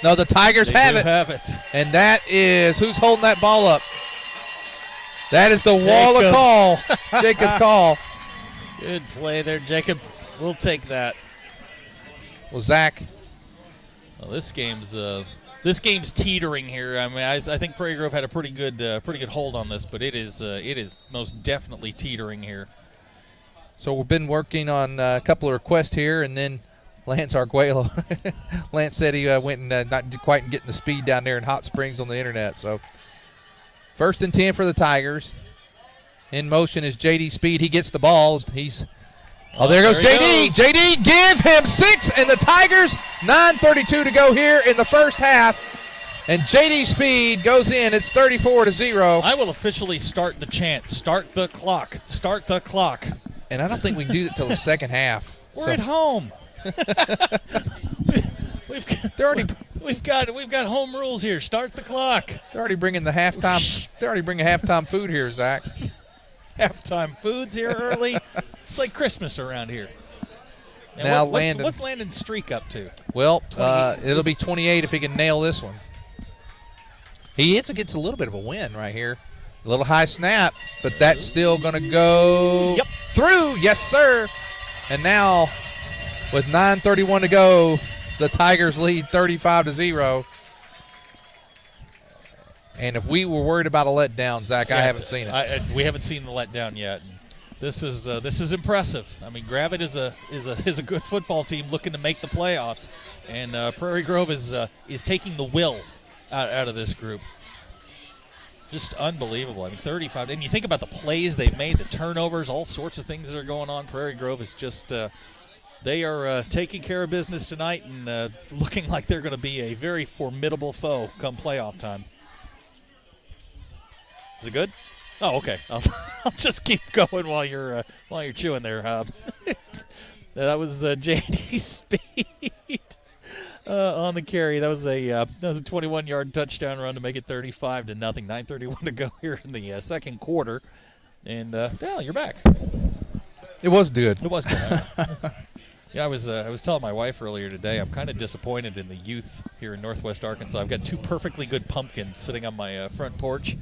No, the Tigers have it. And that is, who's holding that ball up? That is the wall of call. Jacob Call. Good play there, Jacob. We'll take that. Well, Zach. Well, this game's teetering here. I mean, I think Prairie Grove had a pretty good hold on this, but it is most definitely teetering here. So we've been working on a couple of requests here, and then Lance Arguello. Lance said he went and not quite getting the speed down there in Hot Springs on the internet. So 1st and 10 for the Tigers. In motion is J.D. Speed. He gets the balls. There goes J.D. J.D. give him 6, and the Tigers 9:32 to go here in the first half. And J.D. Speed goes in. It's 34-0. I will officially start the chant. Start the clock. Start the clock. And I don't think we can do that till the second half. We're at home. We've got home rules here. Start the clock. They're already bringing the halftime. They're already bringing halftime food here, Zach. Halftime food's here early. It's like Christmas around here. And now what's Landon's streak up to? Well, it'll be 28 if he can nail this one. He gets a little bit of a win right here. A little high snap, but that's still going to go through. Yes, sir. And now, with 9:31 to go, the Tigers lead 35-0. And if we were worried about a letdown, Zach, I haven't seen it. We haven't seen the letdown yet. This is impressive. I mean, Gravette is a good football team looking to make the playoffs, and Prairie Grove is taking the will out of this group. Just unbelievable. I mean, 35. And you think about the plays they've made, the turnovers, all sorts of things that are going on. Prairie Grove is just they are taking care of business tonight and looking like they're going to be a very formidable foe come playoff time. Is it good? Oh, okay. I'll just keep going while you're chewing there. That was J.D. Speed on the carry. That was a 21-yard touchdown run to make it 35-0. 9:31 to go here in the second quarter, and Dale, you're back. It was good. It was good. Yeah, I was telling my wife earlier today. I'm kind of disappointed in the youth here in Northwest Arkansas. I've got 2 perfectly good pumpkins sitting on my front porch.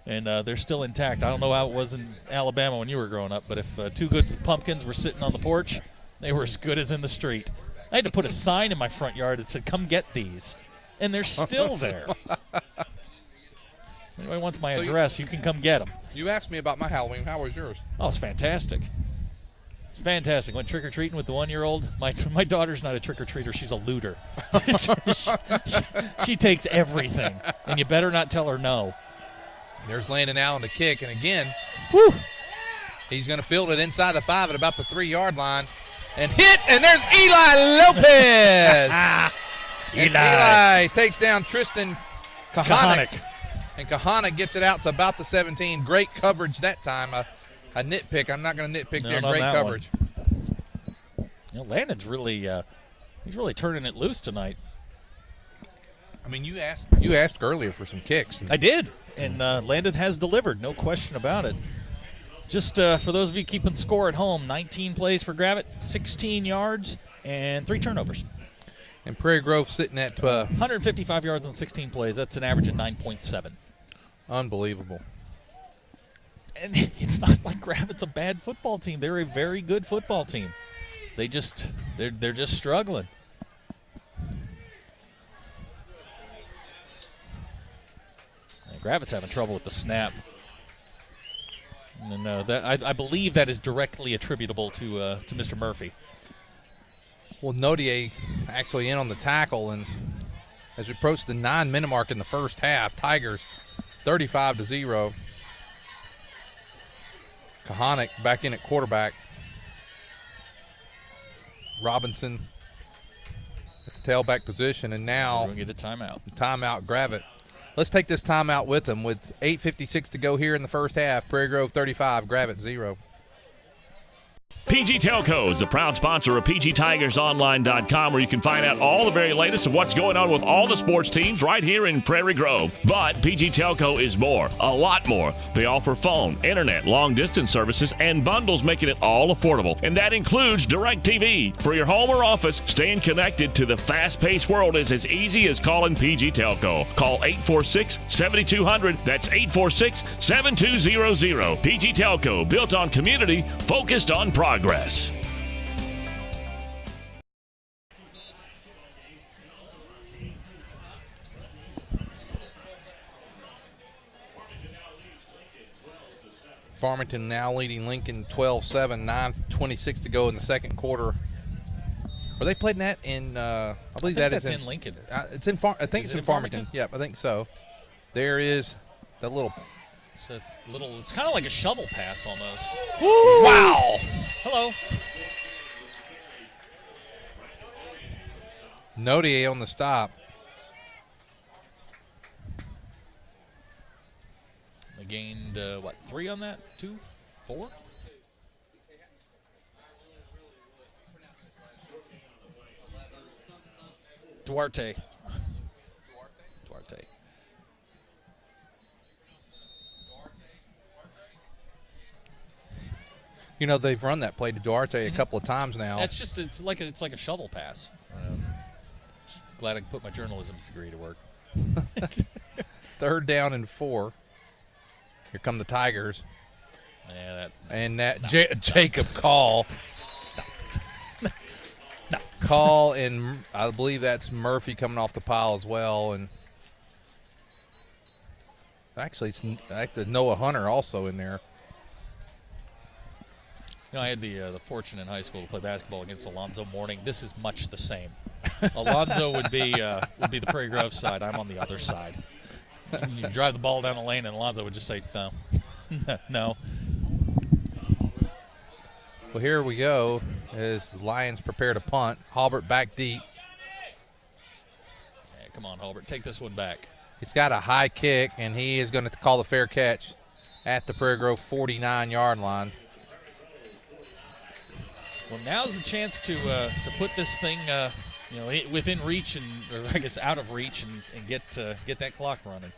And they're still intact. I don't know how it was in Alabama when you were growing up, but if 2 good pumpkins were sitting on the porch, they were as good as in the street. I had to put a sign in my front yard that said, "Come get these," and they're still there. Anybody wants my address, you can come get them. You asked me about my Halloween. How was yours? Oh, it's fantastic. It's fantastic. Went trick-or-treating with the 1-year-old. My daughter's not a trick-or-treater. She's a looter. she takes everything, and you better not tell her no. There's Landon Allen to kick, and again, he's going to field it inside the 5 at about the 3-yard line, and hit, and there's Eli Lopez. Eli takes down Tristan Kahanick, and Kahanick gets it out to about the 17. Great coverage that time. A nitpick. I'm not going to nitpick there. Great coverage. Landon's really he's really turning it loose tonight. I mean, you asked earlier for some kicks. I did. And Landon has delivered, no question about it. Just for those of you keeping score at home, 19 plays for Gravette, 16 yards, and 3 turnovers. And Prairie Grove sitting at 155 yards on 16 plays. That's an average of 9.7. Unbelievable. And it's not like Gravette's a bad football team. They're a very good football team. They're just struggling. Gravette's having trouble with the snap. And I believe that is directly attributable to Mr. Murphy. Well, Nodier actually in on the tackle, and as we approach the 9-minute mark in the first half, Tigers 35-0. Kahanick back in at quarterback. Robinson at the tailback position, and now we're going to get a timeout. Timeout, Gravette. Let's take this timeout with them. With 8:56 to go here in the first half, Prairie Grove 35, Gravette 0. PG Telco is the proud sponsor of PGTigersOnline.com, where you can find out all the very latest of what's going on with all the sports teams right here in Prairie Grove. But PG Telco is more, a lot more. They offer phone, internet, long-distance services, and bundles, making it all affordable. And that includes DirecTV. For your home or office, staying connected to the fast-paced world is as easy as calling PG Telco. Call 846-7200. That's 846-7200. PG Telco, built on community, focused on progress. Farmington now leading Lincoln 12-7, 9:26 to go in the second quarter. Are they playing that in? I believe that's in Lincoln. It's in. I think it's in Farmington. Yep, I think so. There is that little. It's kind of like a shovel pass almost. Woo! Wow! Hello. Nodier on the stop. They gained, 3 on that? 2? 4? Duarte. You know, they've run that play to Duarte a couple of times now. It's like a shovel pass. Glad I could put my journalism degree to work. 3rd down and 4. Here come the Tigers. Yeah, Jacob Call. No. Call, and I believe that's Murphy coming off the pile as well. And actually, it's Noah Hunter also in there. I had the fortune in high school to play basketball against Alonzo Mourning. This is much the same. Alonzo would be the Prairie Grove side. I'm on the other side. You drive the ball down the lane, and Alonzo would just say, no. No. Well, here we go as the Lions prepare to punt. Halbert back deep. Yeah, come on, Halbert. Take this one back. He's got a high kick, and he is going to call the fair catch at the Prairie Grove 49-yard line. Well, now's the chance to put this thing, within reach or I guess out of reach, and get that clock running.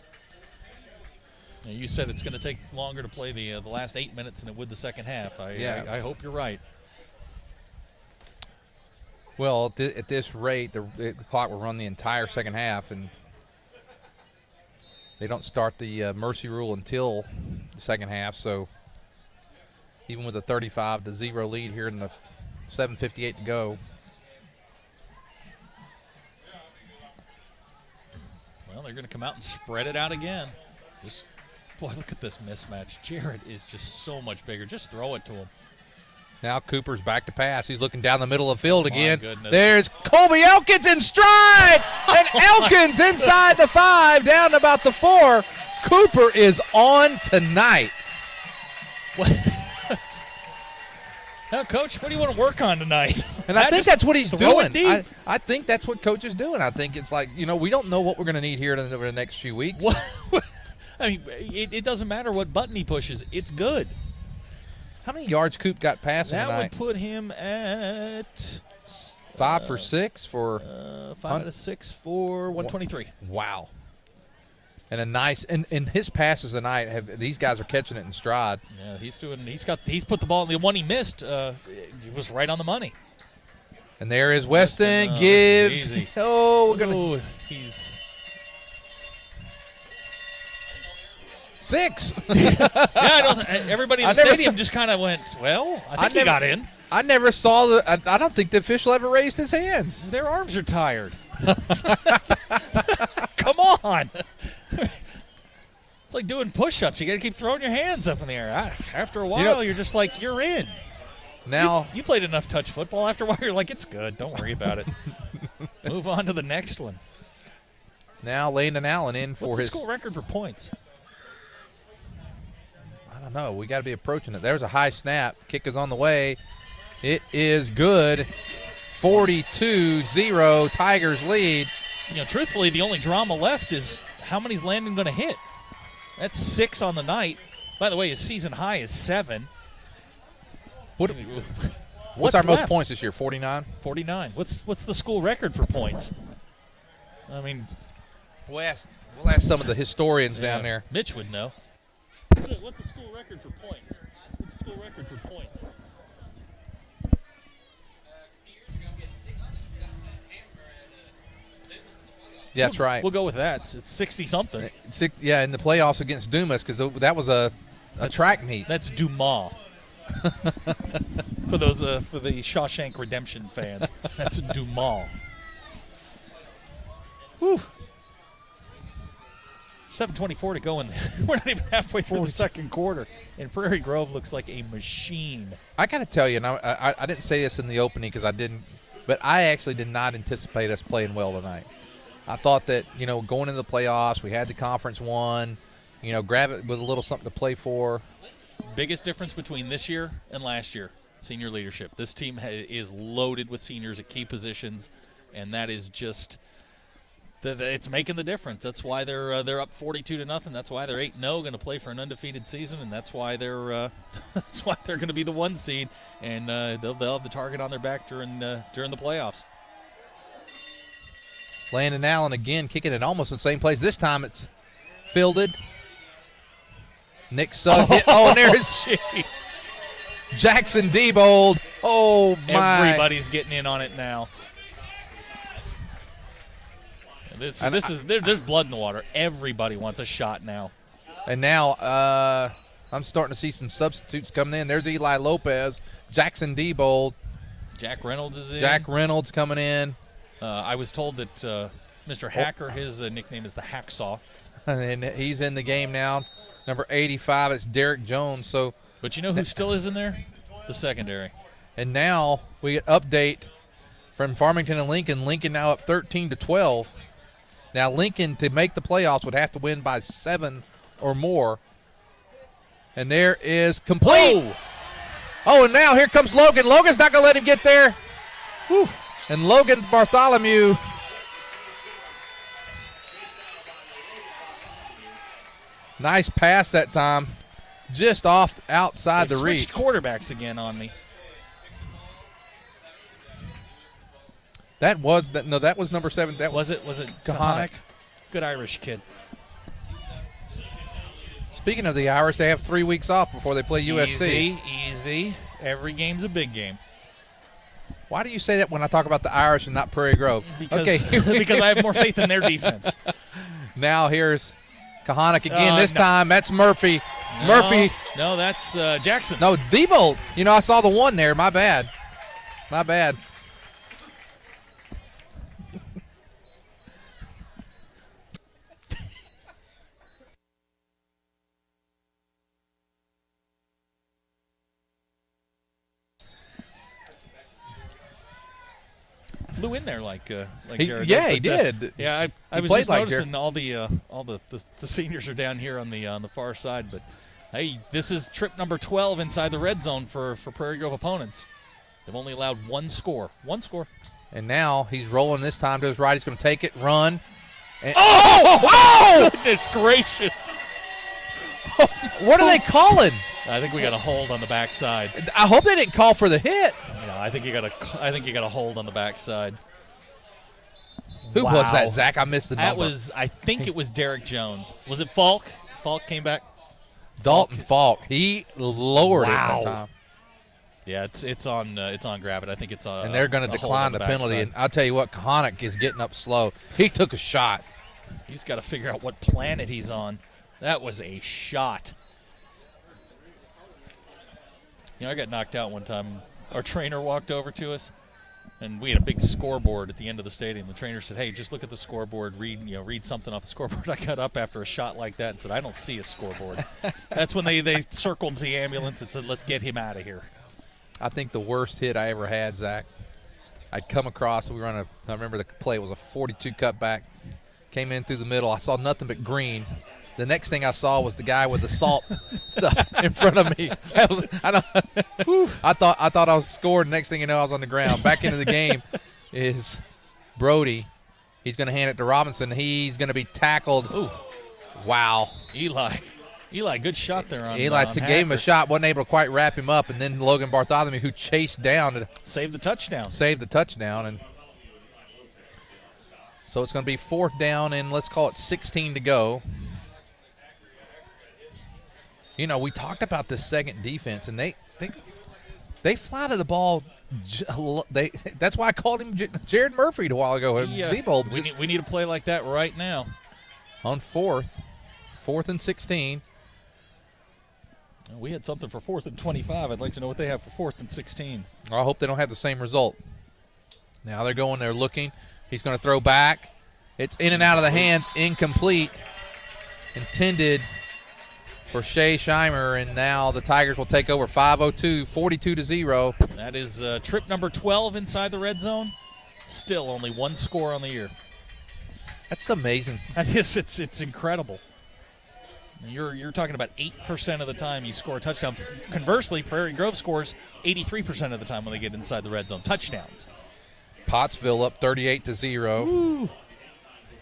You said it's going to take longer to play the last 8 minutes than it would the second half. I hope you're right. Well, at this rate, the clock will run the entire second half, and they don't start the mercy rule until the second half. So even with a 35-0 lead here in the 7:58 to go. Well, they're going to come out and spread it out again. Boy, look at this mismatch. Jarrett is just so much bigger. Just throw it to him. Now Cooper's back to pass. He's looking down the middle of the field again. Goodness. There's Colby Elkins in stride, and Elkins inside the 5, down about the 4. Cooper is on tonight. What? Now, Coach, what do you want to work on tonight? And I think that's what he's doing. Deep. I think that's what Coach is doing. I think it's like, we don't know what we're going to need here over the next few weeks. What? I mean, it doesn't matter what button he pushes. It's good. How many yards Coop got passing that tonight? That would put him at 5 for 6 for 5 out of 6 for 123. Wow. And a nice and his passes tonight these guys are catching it in stride. Yeah, he's put the ball in the one he missed. It was right on the money. And there is Weston. Give. Easy. Oh, we're gonna. He's 6. Everybody in the stadium just kind of went, well, I think he got in. I never saw I don't think the official ever raised his hands. Their arms are tired. Come on. It's like doing push-ups. You got to keep throwing your hands up in the air. After a while, you're just like, you're in. Now you played enough touch football. After a while, you're like, it's good. Don't worry about it. Move on to the next one. Now Landon Allen in for What's his the school record for points? I don't know. We got to be approaching it. There's a high snap. Kick is on the way. It is good. 42-0. Tigers lead. Truthfully, the only drama left is how many's Landon going to hit. That's 6 on the night. By the way, his season high is 7. What's our most points this year? 49. 49. What's the school record for points? I mean, we'll ask some of the historians down there. Mitch would know. What's the school record for points? What's the school record for points? Yeah, that's right. We'll go with that. It's 60-something. Yeah, in the playoffs against Dumas, because that was a track meet. That's Dumas. For the Shawshank Redemption fans, that's Dumas. Whew. 7:24 to go in there. We're not even halfway through the second quarter, and Prairie Grove looks like a machine. I got to tell you, and I didn't say this in the opening because I didn't, but I actually did not anticipate us playing well tonight. I thought that, going into the playoffs, we had the conference won, Gravette with a little something to play for. Biggest difference between this year and last year, senior leadership. This team is loaded with seniors at key positions, and that is just it's making the difference. That's why they're up 42-0. That's why they're 8-0, going to play for an undefeated season, and that's why they're going to be the 1 seed, and they'll have the target on their back during the playoffs. Landon Allen again kicking it almost in the same place. This time it's fielded. Nick Sugg hit. Oh, and there's Jackson Diebold. Oh, my. Everybody's getting in on it now. There's blood in the water. Everybody wants a shot now. And now I'm starting to see some substitutes coming in. There's Eli Lopez, Jackson Diebold. Jack Reynolds is in. Jack Reynolds coming in. I was told that Mr. Hacker, his nickname is the Hacksaw. And he's in the game now. Number 85, it's Derek Jones. So, but you know who still is in there? The secondary. And now we get update from Farmington and Lincoln. Lincoln now up 13-12. Now Lincoln, to make the playoffs, would have to win by 7 or more. And there is complete. Oh, and now here comes Logan. Logan's not going to let him get there. Whew. And Logan Bartholomew. Nice pass that time. Just off outside the reach. Switched quarterbacks again on me. That was number 7. That was it Kahanic. Good Irish kid. Speaking of the Irish, they have 3 weeks off before they play USC. Easy. Every game's a big game. Why do you say that when I talk about the Irish and not Prairie Grove? Because I have more faith in their defense. Now here's Kahanic again. This time that's Murphy. Murphy. No, that's Jackson. No, Diebold. I saw the one there. My bad. Flew in there like he, Jared. Yeah, he did. Yeah, I was just noticing all the seniors are down here on the far side. But hey, this is trip number 12 inside the red zone for Prairie Grove opponents. They've only allowed one score. And now he's rolling this time to his right. He's going to take it, run. And oh! Goodness gracious! What are they calling? I think we got a hold on the backside. I hope they didn't call for the hit. Yeah, I think you got a hold on the backside. Who was that, Zach? I missed the number. I think it was Derek Jones. Was it Falk? Falk came back. Dalton Falk. He lowered it that time. Yeah, it's on Gravette. I think it's on. And they're going to decline the penalty. And I'll tell you what, Kahanic is getting up slow. He took a shot. He's got to figure out what planet he's on. That was a shot. I got knocked out one time. Our trainer walked over to us, and we had a big scoreboard at the end of the stadium. The trainer said, "Hey, just look at the scoreboard. Read something off the scoreboard." I got up after a shot like that and said, "I don't see a scoreboard." That's when they circled the ambulance and said, "Let's get him out of here." I think the worst hit I ever had, Zach, I'd come across. I remember the play. It was a 42 cutback. Came in through the middle. I saw nothing but green. The next thing I saw was the guy with the salt stuff in front of me. I thought I was scored. Next thing you know, I was on the ground. Back into the game is Brody. He's going to hand it to Robinson. He's going to be tackled. Ooh. Wow. Eli, good shot there on Eli on gave Hacker. him a shot, wasn't able to quite wrap him up, and then Logan Bartholomew, who chased down to saved the touchdown. And so it's going to be 4th down and let's call it 16 to go. We talked about this second defense, and they fly to the ball. That's why I called him Jared Murphy a while ago. We need a play like that right now. On 4th and 16. We had something for 4th and 25. I'd like to know what they have for 4th and 16. I hope they don't have the same result. Now they're going, they're looking. He's going to throw back. It's in and out of the hands, incomplete. Intended for Shea Scheimer, and now the Tigers will take over 5:02, 42-0. That is trip number 12 inside the red zone. Still only one score on the year. That's amazing. That is, it's incredible. You're talking about 8% of the time you score a touchdown. Conversely, Prairie Grove scores 83% of the time when they get inside the red zone. Touchdowns. Pottsville up 38-0. Woo.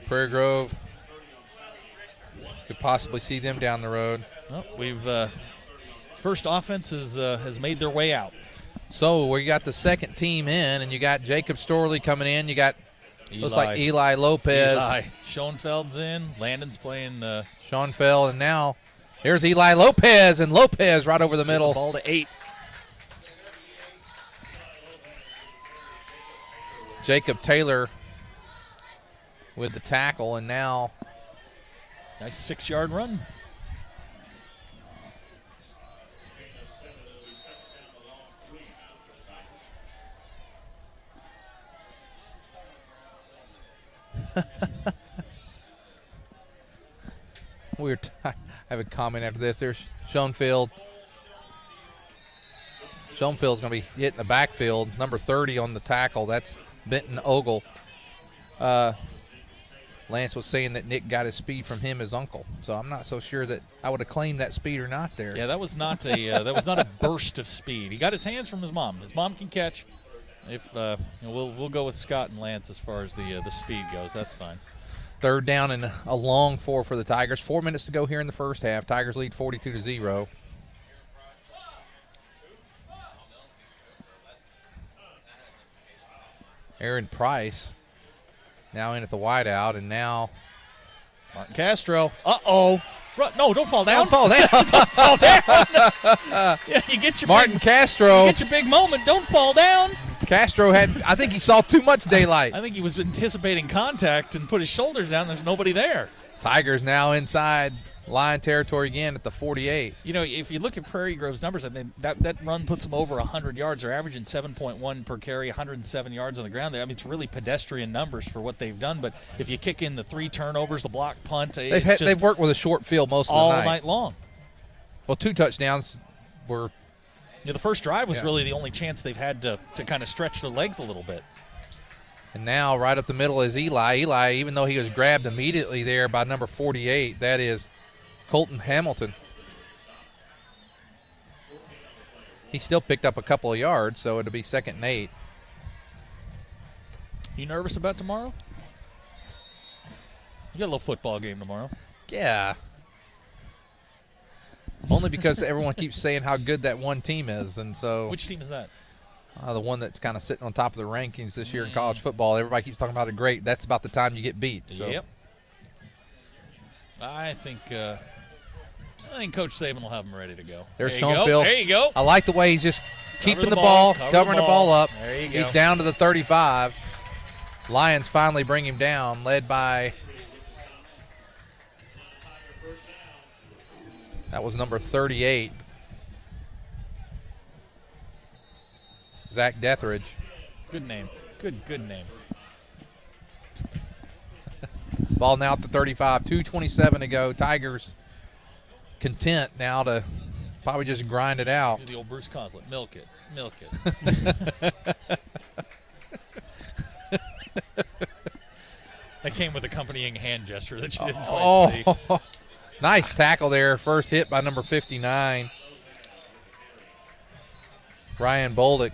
Prairie Grove could possibly see them down the road. Well, we've first offense has made their way out. So we got the second team in, and you got Jacob Storley coming in. You got looks like Eli Lopez. Schoenfeld's in. Landon's playing. Schoenfeld, and now here's Eli Lopez, and Lopez right over the middle. The ball to 8. Jacob Taylor with the tackle, and now nice 6-yard run. I have a comment after this. There's Schoenfield. Schoenfield's going to be hitting the backfield. Number 30 on the tackle. That's Benton Ogle. Lance was saying that Nick got his speed from him, his uncle. So I'm not so sure that I would have claimed that speed or not there. Yeah, that was not a burst of speed. He got his hands from his mom. His mom can catch. If we'll go with Scott and Lance as far as the speed goes. That's fine. Third down and a long 4 for the Tigers. 4 minutes to go here in the first half. Tigers lead 42-0. Aaron Price now in at the wideout, and now Martin Castro. Uh-oh. No, don't fall down. Don't fall down. Don't fall down. Yeah, you get your Martin Castro. You get your big moment. Don't fall down. Castro I think he saw too much daylight. I think he was anticipating contact and put his shoulders down. There's nobody there. Tigers now inside Lion territory again at the 48. You know, if you look at Prairie Grove's numbers, I mean, that run puts them over 100 yards. They're averaging 7.1 per carry, 107 yards on the ground. I mean, it's really pedestrian numbers for what they've done. But if you kick in the 3 turnovers, the block punt, they've worked with a short field most of the night. All night long. Well, 2 touchdowns were. Yeah, the first drive was really the only chance they've had to kind of stretch their legs a little bit. And now right up the middle is Eli. Eli, even though he was grabbed immediately there by number 48, that is Colton Hamilton. He still picked up a couple of yards, so it'll be 2nd and 8. You nervous about tomorrow? You got a little football game tomorrow. Yeah. Only because everyone keeps saying how good that one team is, and so. Which team is that? The one that's kind of sitting on top of the rankings this year in college football. Everybody keeps talking about it great. That's about the time you get beat. So. Yep. I think Coach Saban will have them ready to go. There's Schoenfield. There you go. I like the way he's just keeping the ball, covering the ball up. There you go. He's down to the 35. Lions finally bring him down, led by that was number 38. Zach Deathridge. Good name. Good name. Ball now at the 35. 2:27 to go. Tigers content now to probably just grind it out. The old Bruce Conslett. Milk it. That came with accompanying hand gesture that you didn't quite see. Nice tackle there. First hit by number 59. Ryan Bolduc.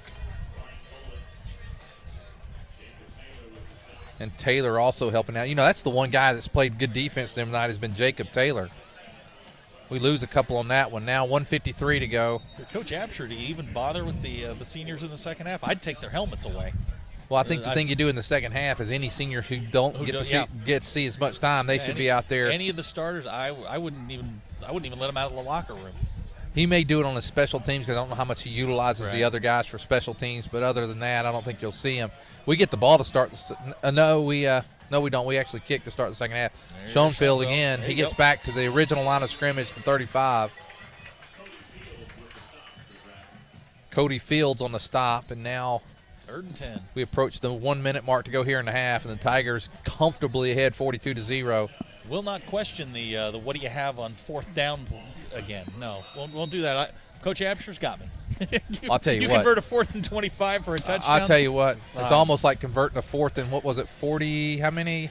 And Taylor also helping out. You know, that's the one guy that's played good defense tonight has been Jacob Taylor. We lose a couple on that one. Now 1:53 to go. Coach Absher, do you even bother with the seniors in the second half? I'd take their helmets away. Well, I think the thing you do in the second half is any seniors who don't get to see as much time, they should be out there. Any of the starters, I wouldn't even let them out of the locker room. He may do it on his special teams because I don't know how much he utilizes the other guys for special teams. But other than that, I don't think you'll see him. We get the ball to start. No, we don't. We actually kick to start the second half. Schoenfield again. He gets back to the original line of scrimmage from 35. Cody Fields on the stop, and now 3rd and 10. We approach the 1 minute mark to go here in the half, and the Tigers comfortably ahead 42-0. Will not question the what do you have on 4th down again. No, won't do that. Coach Absher's got me. I'll tell you what. You convert a 4th and 25 for a touchdown. I'll tell you what. It's almost like converting a 4th and what was it, 40, how many?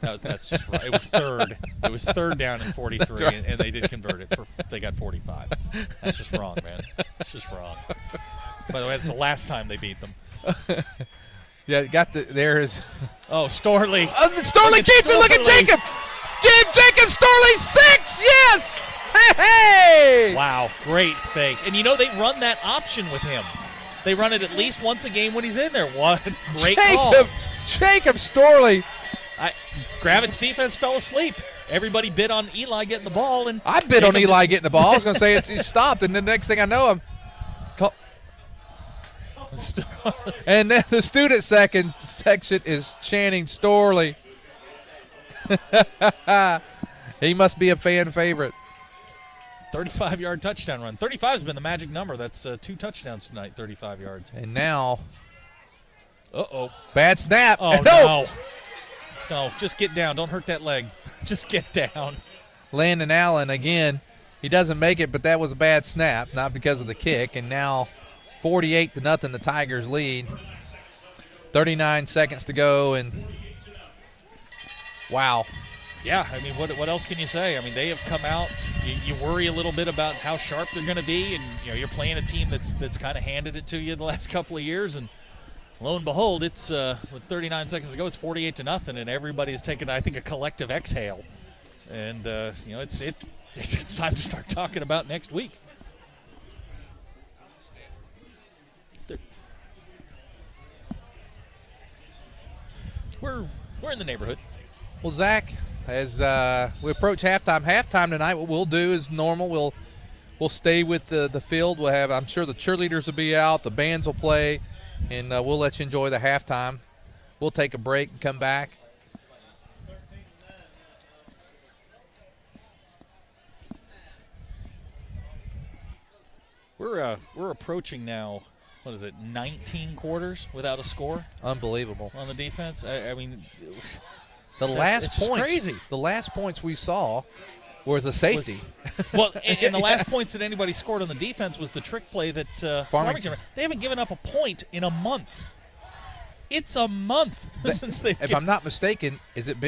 No, that's just right. It was 3rd. It was 3rd down and 43, right. and they did convert it. They got 45. That's just wrong, man. It's just wrong. By the way, that's the last time they beat them. Yeah, there is. Oh, Storley. Storley keeps it. Look at Jacob. Give Jacob Storley 6. Yes. Hey. Wow, great fake. And you know they run that option with him. They run it at least once a game when he's in there. What great call. Jacob Storley. Gravette's defense fell asleep. Everybody bid on Eli getting the ball, and I bid on Eli getting the ball. I was going to say he stopped, and the next thing I know, I'm. And then the student section is chanting Storley. He must be a fan favorite. 35-yard touchdown run. 35 has been the magic number. That's 2 touchdowns tonight, 35 yards. And now, uh-oh. bad snap. Oh, no. No, just get down. Don't hurt that leg. Just get down. Landon Allen, again, he doesn't make it, but that was a bad snap, not because of the kick. And now 48-0, the Tigers lead. 39 seconds to go, and wow. Yeah, I mean, what else can you say? I mean, they have come out. You worry a little bit about how sharp they're going to be, and you're playing a team that's kind of handed it to you the last couple of years, and lo and behold, it's with 39 seconds to go, it's 48-0, and everybody's taken, I think, a collective exhale, and it's time to start talking about next week. We're in the neighborhood. Well, Zach, as we approach halftime tonight, what we'll do is normal. We'll stay with the field. We'll have, I'm sure the cheerleaders will be out, the bands will play, and we'll let you enjoy the halftime. We'll take a break and come back. We're approaching now, what is it, 19 quarters without a score? Unbelievable. On the defense. I mean, the last points, crazy. The last points we saw was a safety. And the last points that anybody scored on the defense was the trick play that Farmington. They haven't given up a point in a month. It's a month since they. If I'm not mistaken, did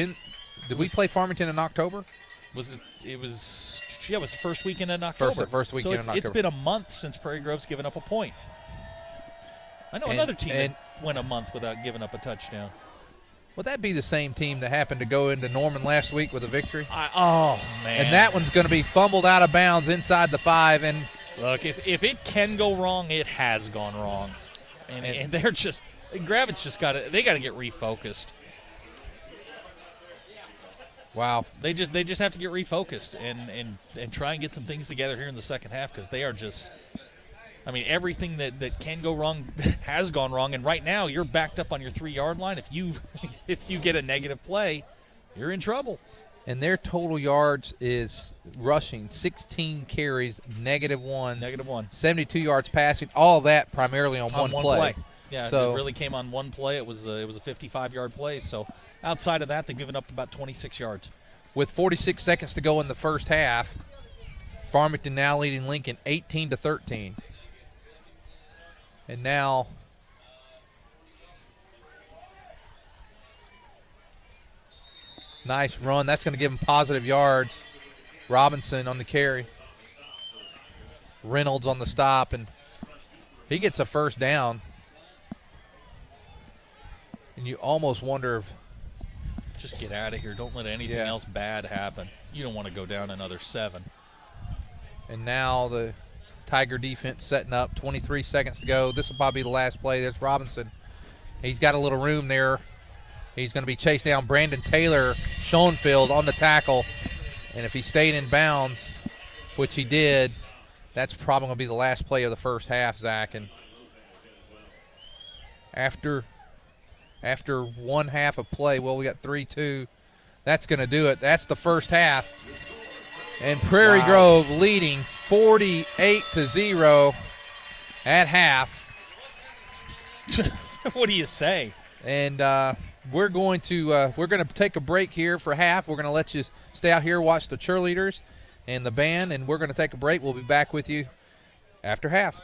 we play Farmington in October? It was the first weekend in October. First weekend in October. It's been a month since Prairie Grove's given up a point. I know another team that went a month without giving up a touchdown. Would that be the same team that happened to go into Norman last week with a victory? Oh, man. And that one's going to be fumbled out of bounds inside the 5. And look, if it can go wrong, it has gone wrong. And they're just – Gravette's just got to – they got to get refocused. Wow. They just have to get refocused and try and get some things together here in the second half, because they are just – I mean, everything that can go wrong has gone wrong, and right now you're backed up on your 3-yard line. If you get a negative play, you're in trouble. And their total yards is rushing 16 carries, -1. 72 yards passing. All that primarily on one play. Yeah, so, it really came on one play. It was a 55-yard play. So outside of that, they've given up about 26 yards. With 46 seconds to go in the first half, Farmington now leading Lincoln 18-13. And now nice run. That's going to give him positive yards. Robinson on the carry. Reynolds on the stop, and he gets a first down. And you almost wonder if just get out of here. Don't let anything else bad happen. You don't want to go down another 7. And now the Tiger defense setting up, 23 seconds to go. This will probably be the last play. There's Robinson. He's got a little room there. He's going to be chased down. Brandon Taylor, Schoenfeld on the tackle. And if he stayed in bounds, which he did, that's probably going to be the last play of the first half, Zach. And after one half of play, well, we got 3-2. That's going to do it. That's the first half. And Prairie Grove leading 48-0 at half. What do you say? And we're going to take a break here for half. We're going to let you stay out here, watch the cheerleaders and the band, and we're going to take a break. We'll be back with you after half.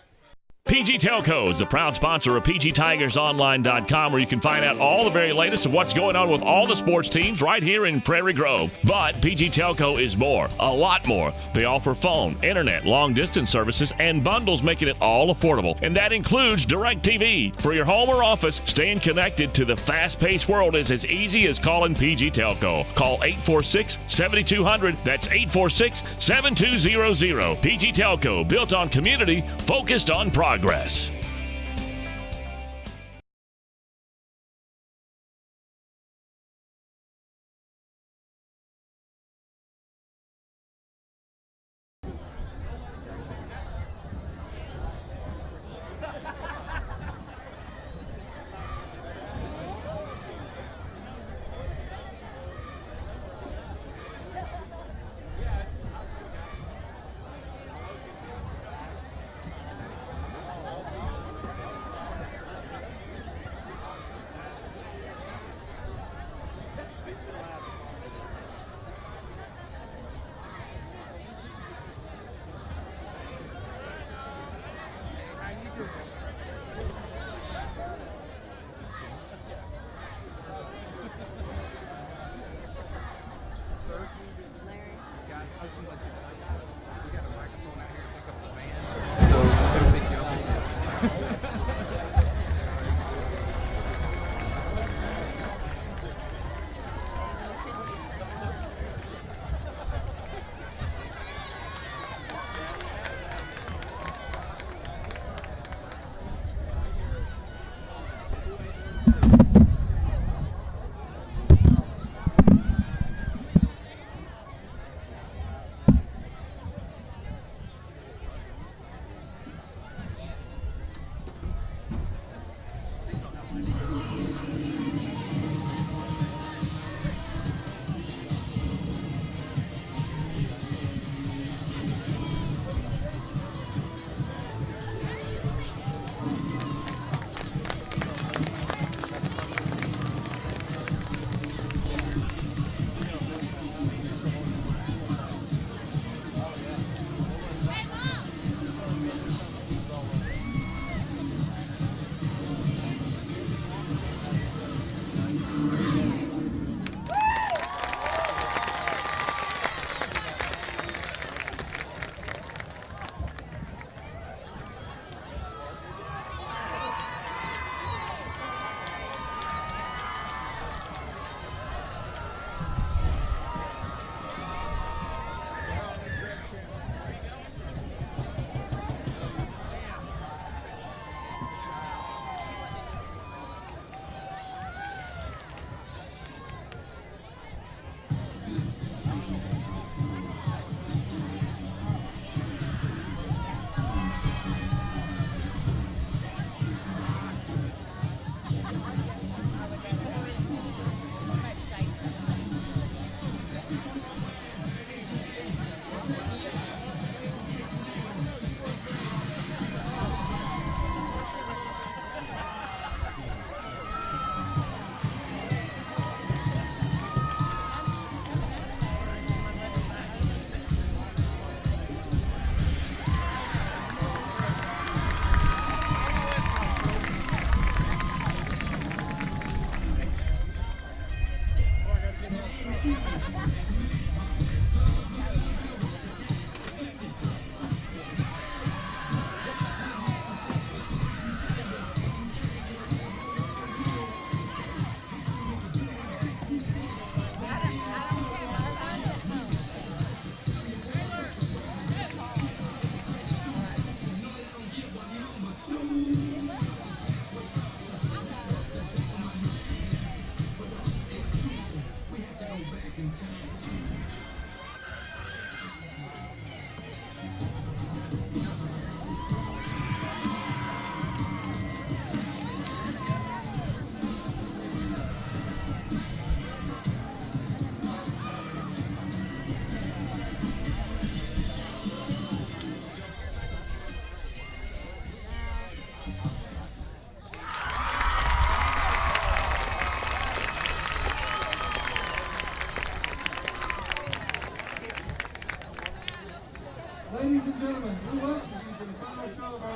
PG Telco is the proud sponsor of PGTigersOnline.com, where you can find out all the very latest of what's going on with all the sports teams right here in Prairie Grove. But PG Telco is more, a lot more. They offer phone, internet, long-distance services, and bundles, making it all affordable. And that includes DirecTV. For your home or office, staying connected to the fast-paced world is as easy as calling PG Telco. Call 846-7200. That's 846-7200. PG Telco, built on community, focused on progress.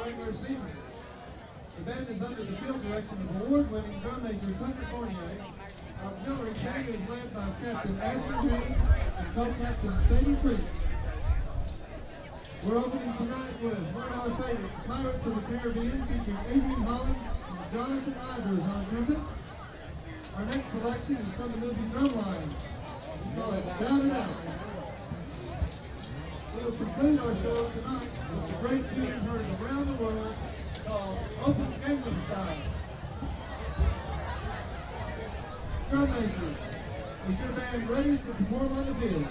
our regular season. The band is under the field direction of award-winning drum major Tucker Fournier. Auxiliary band is led by Captain Ashley James and co-captain Sadie Treat. We're opening tonight with one of our favorites, Pirates of the Caribbean, featuring Adrian Holland and Jonathan Ivers on trumpet. Our next selection is from the movie Drumline. We call it Shout It Out. We will conclude our show tonight with a great tune heard around the world called Open Gangnam Style. Drum major, is your band ready to perform on the field?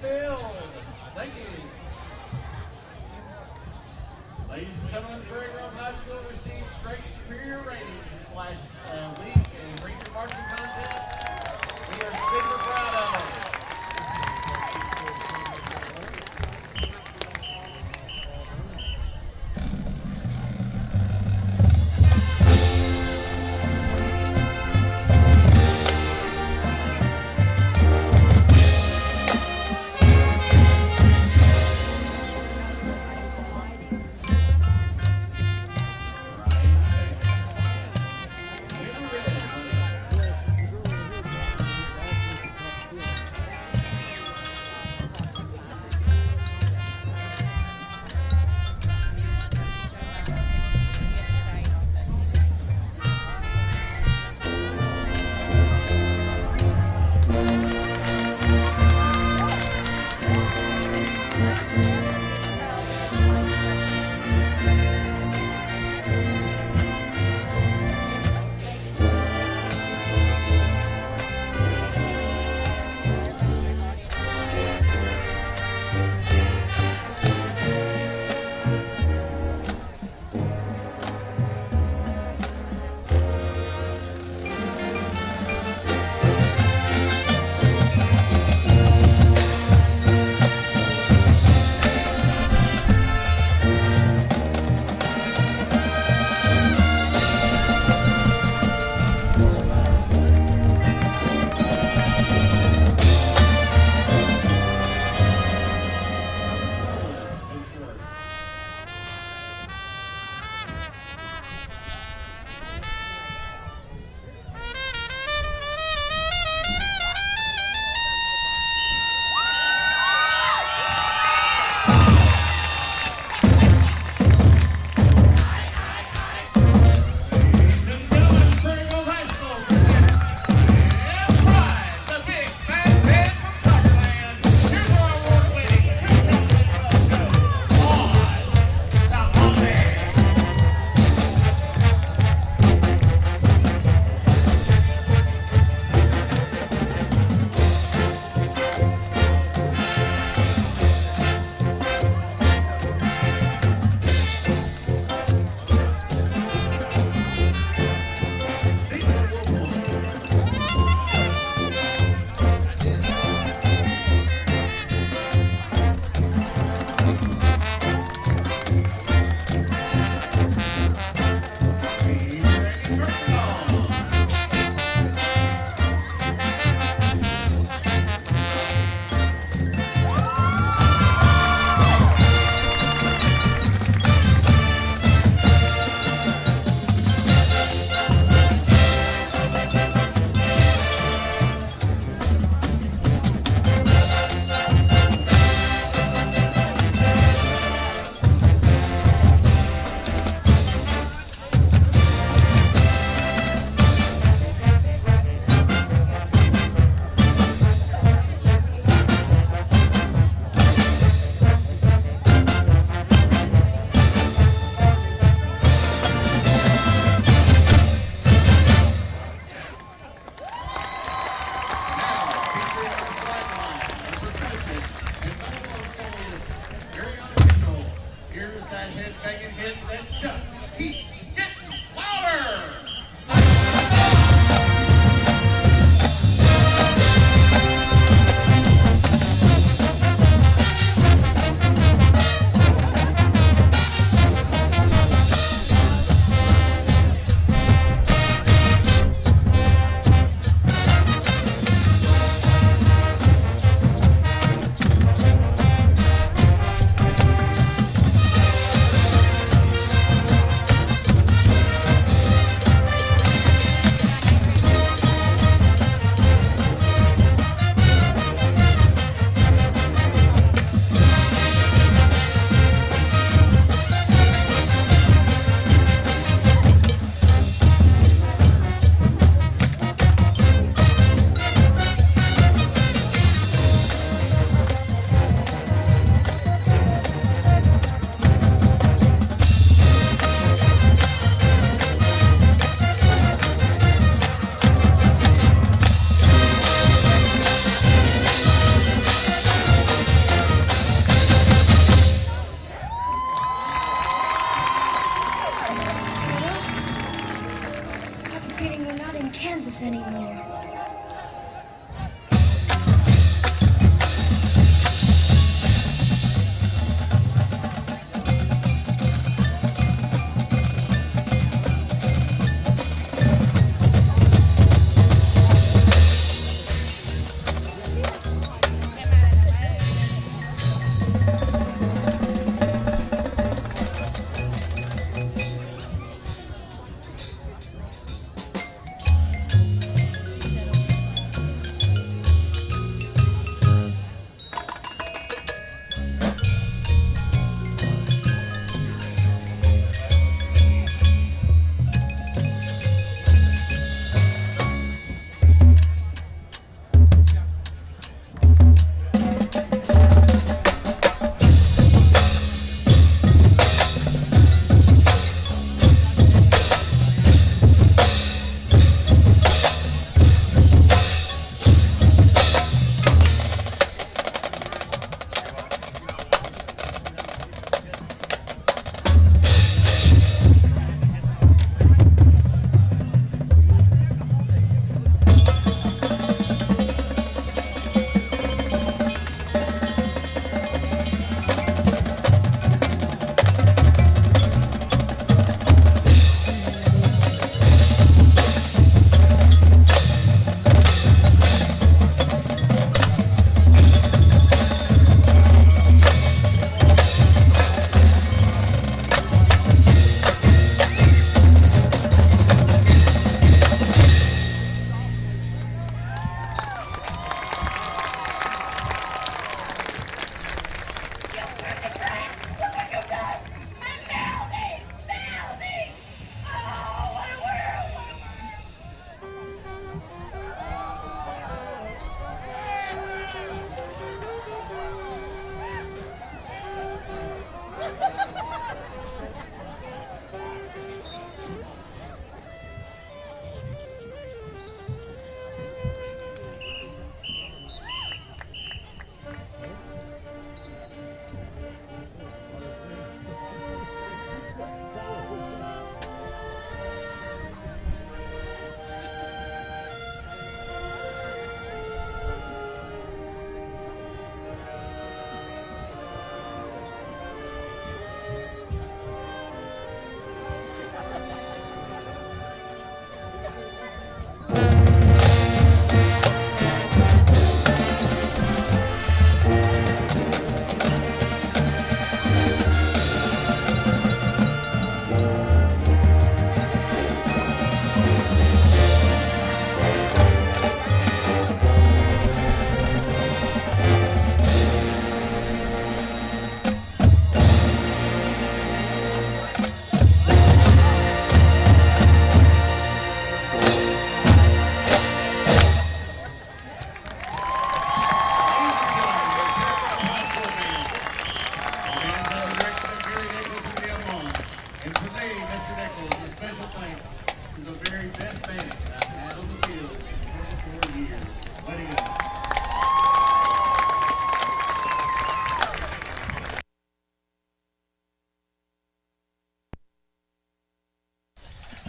field. Thank you. Ladies and gentlemen, Prairie Grove High School received straight superior ratings this last week in region marching contest. We are super proud of them.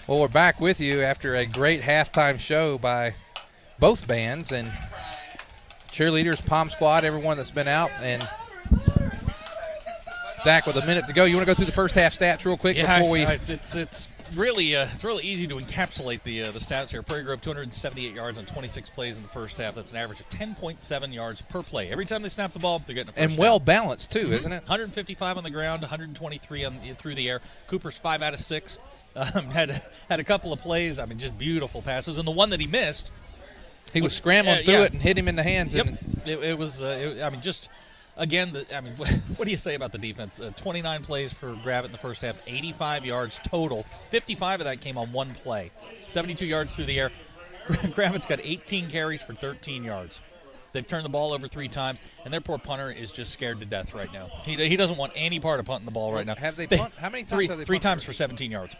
Well, we're back with you after a great halftime show by both bands and cheerleaders, Pom Squad, everyone that's been out. And Zach, with a minute to go, you want to go through the first half stats real quick before we? It's really easy to encapsulate the stats here. Prairie Grove 278 yards on 26 plays in the first half. That's an average of 10.7 yards per play. Every time they snap the ball, they're getting a first and well balanced too, isn't it? 155 on the ground, 123 through the air. Cooper's 5 out of 6. Had a couple of plays. I mean, just beautiful passes, and the one that he missed. He was scrambling through it and hit him in the hands. Yep. And It was. I mean, just again. What do you say about the defense? 29 plays for Gravette in the first half, 85 yards total. 55 of that came on one play. 72 yards through the air. Gravette's got 18 carries for 13 yards. They've turned the ball over 3 times, and their poor punter is just scared to death right now. He doesn't want any part of punting the ball right now. Have they punt? How many times have they Three punted? times for 17 yards.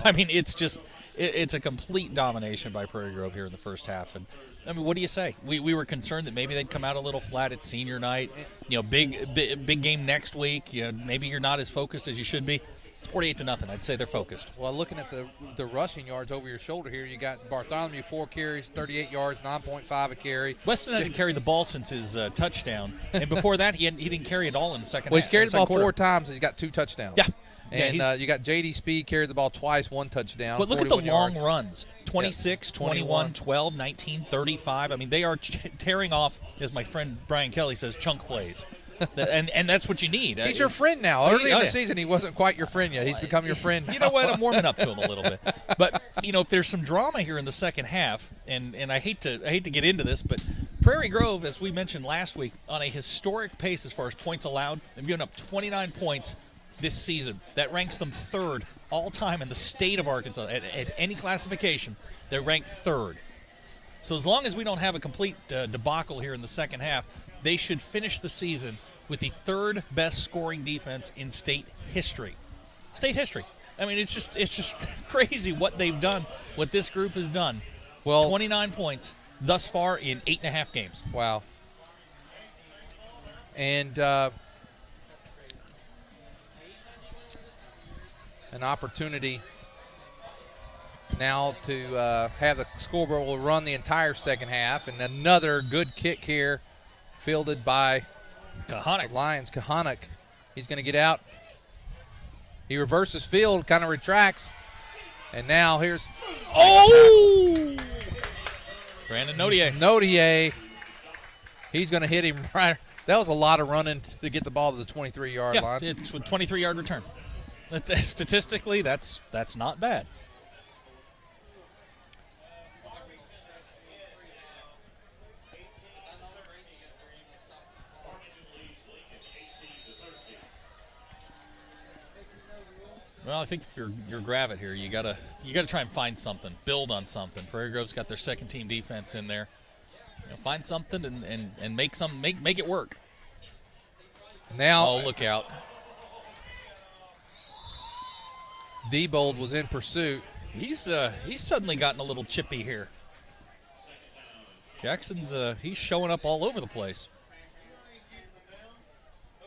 I mean, it's just it's a complete domination by Prairie Grove here in the first half. And I mean, what do you say? We were concerned that maybe they'd come out a little flat at senior night. You know, big game next week. You know, maybe you're not as focused as you should be. It's 48-0. I'd say they're focused. Well, looking at the rushing yards over your shoulder here, you got Bartholomew 4 carries, 38 yards, 9.5 a carry. Weston hasn't carried the ball since his touchdown, and before that he didn't carry it all in the second. Well, he's carried the ball quarter. 4 times. And he's got 2 touchdowns. Yeah. And you got J.D. Speed carried the ball twice, 1 touchdown. But look at the 41 long yards. runs. 26, 21, 12, 19, 35. I mean, they are tearing off, as my friend Brian Kelly says, chunk plays. and that's what you need. He's your friend now. Early in yeah. the season, he wasn't quite your friend yet. He's become your friend now. You know what? I'm warming up to him a little bit. But, you know, if there's some drama here in the second half, and I hate to get into this, but Prairie Grove, as we mentioned last week, on a historic pace as far as points allowed, they've given up 29 points this season. That ranks them 3rd all-time in the state of Arkansas. At any classification, they're ranked 3rd. So as long as we don't have a complete debacle here in the second half, they should finish the season with the 3rd best scoring defense in state history. State history. I mean, it's just crazy what they've done, what this group has done. Well, 29 points thus far in 8.5 games. Wow. And an opportunity now to have the scoreboard will run the entire second half, and another good kick here fielded by Kahanic. Lions. Kahanic. He's going to get out. He reverses field, kind of retracts, and now here's Brandon Nodier. Nodier. He's going to hit him right. That was a lot of running to get the ball to the 23-yard line. It's a 23-yard return. Statistically, that's not bad. Well, I think if you're Gravette here, you gotta try and find something, build on something. Prairie Grove's got their second team defense in there. You know, find something and make it work. Now, oh, look out! Diebold was in pursuit. He's suddenly gotten a little chippy here. Jackson's he's showing up all over the place.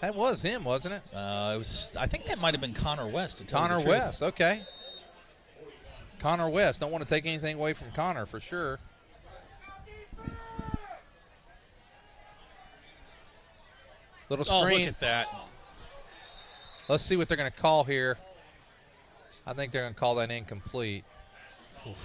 That was him, wasn't it? It was. I think that might have been Connor West. To tell you Connor the truth. West, okay. Connor West. Don't want to take anything away from Connor for sure. Little Oh, screen. look at that. Let's see what they're going to call here. I think they're going to call that incomplete. Oof.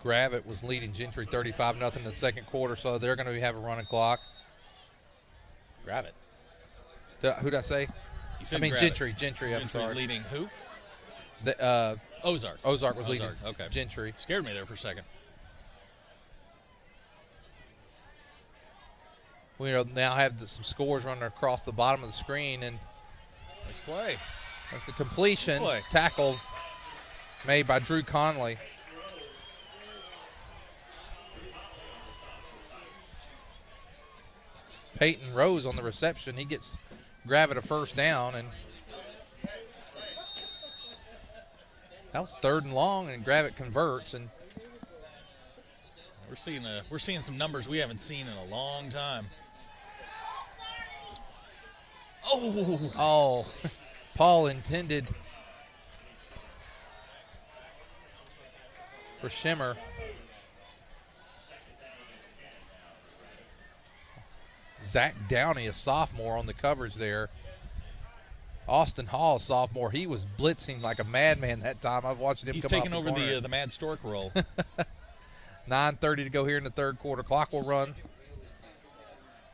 Gravette was leading Gentry 35-0 in the second quarter, so they're going to have a running clock. Gravette. Who did I say? You said I mean Gravette. Gentry. I'm sorry. Leading who? Ozark. Ozark. was leading Okay. Gentry. Scared me there for a second. We now have some scores running across the bottom of the screen, and Nice play. there's the completion. Play. Tackle made by Drew Conley. Peyton Rose on the reception. He gets Gravette a first down, and that was 3rd and long, and Gravette converts. And We're seeing some numbers we haven't seen in a long time. Oh, Paul intended for Shimmer. Zach Downey, a sophomore, on the coverage there. Austin Hall, a sophomore. He was blitzing like a madman that time. I've watched him. He's come taking off over corner. the Mad Stork role. 9:30 to go here in the third quarter. Clock will run,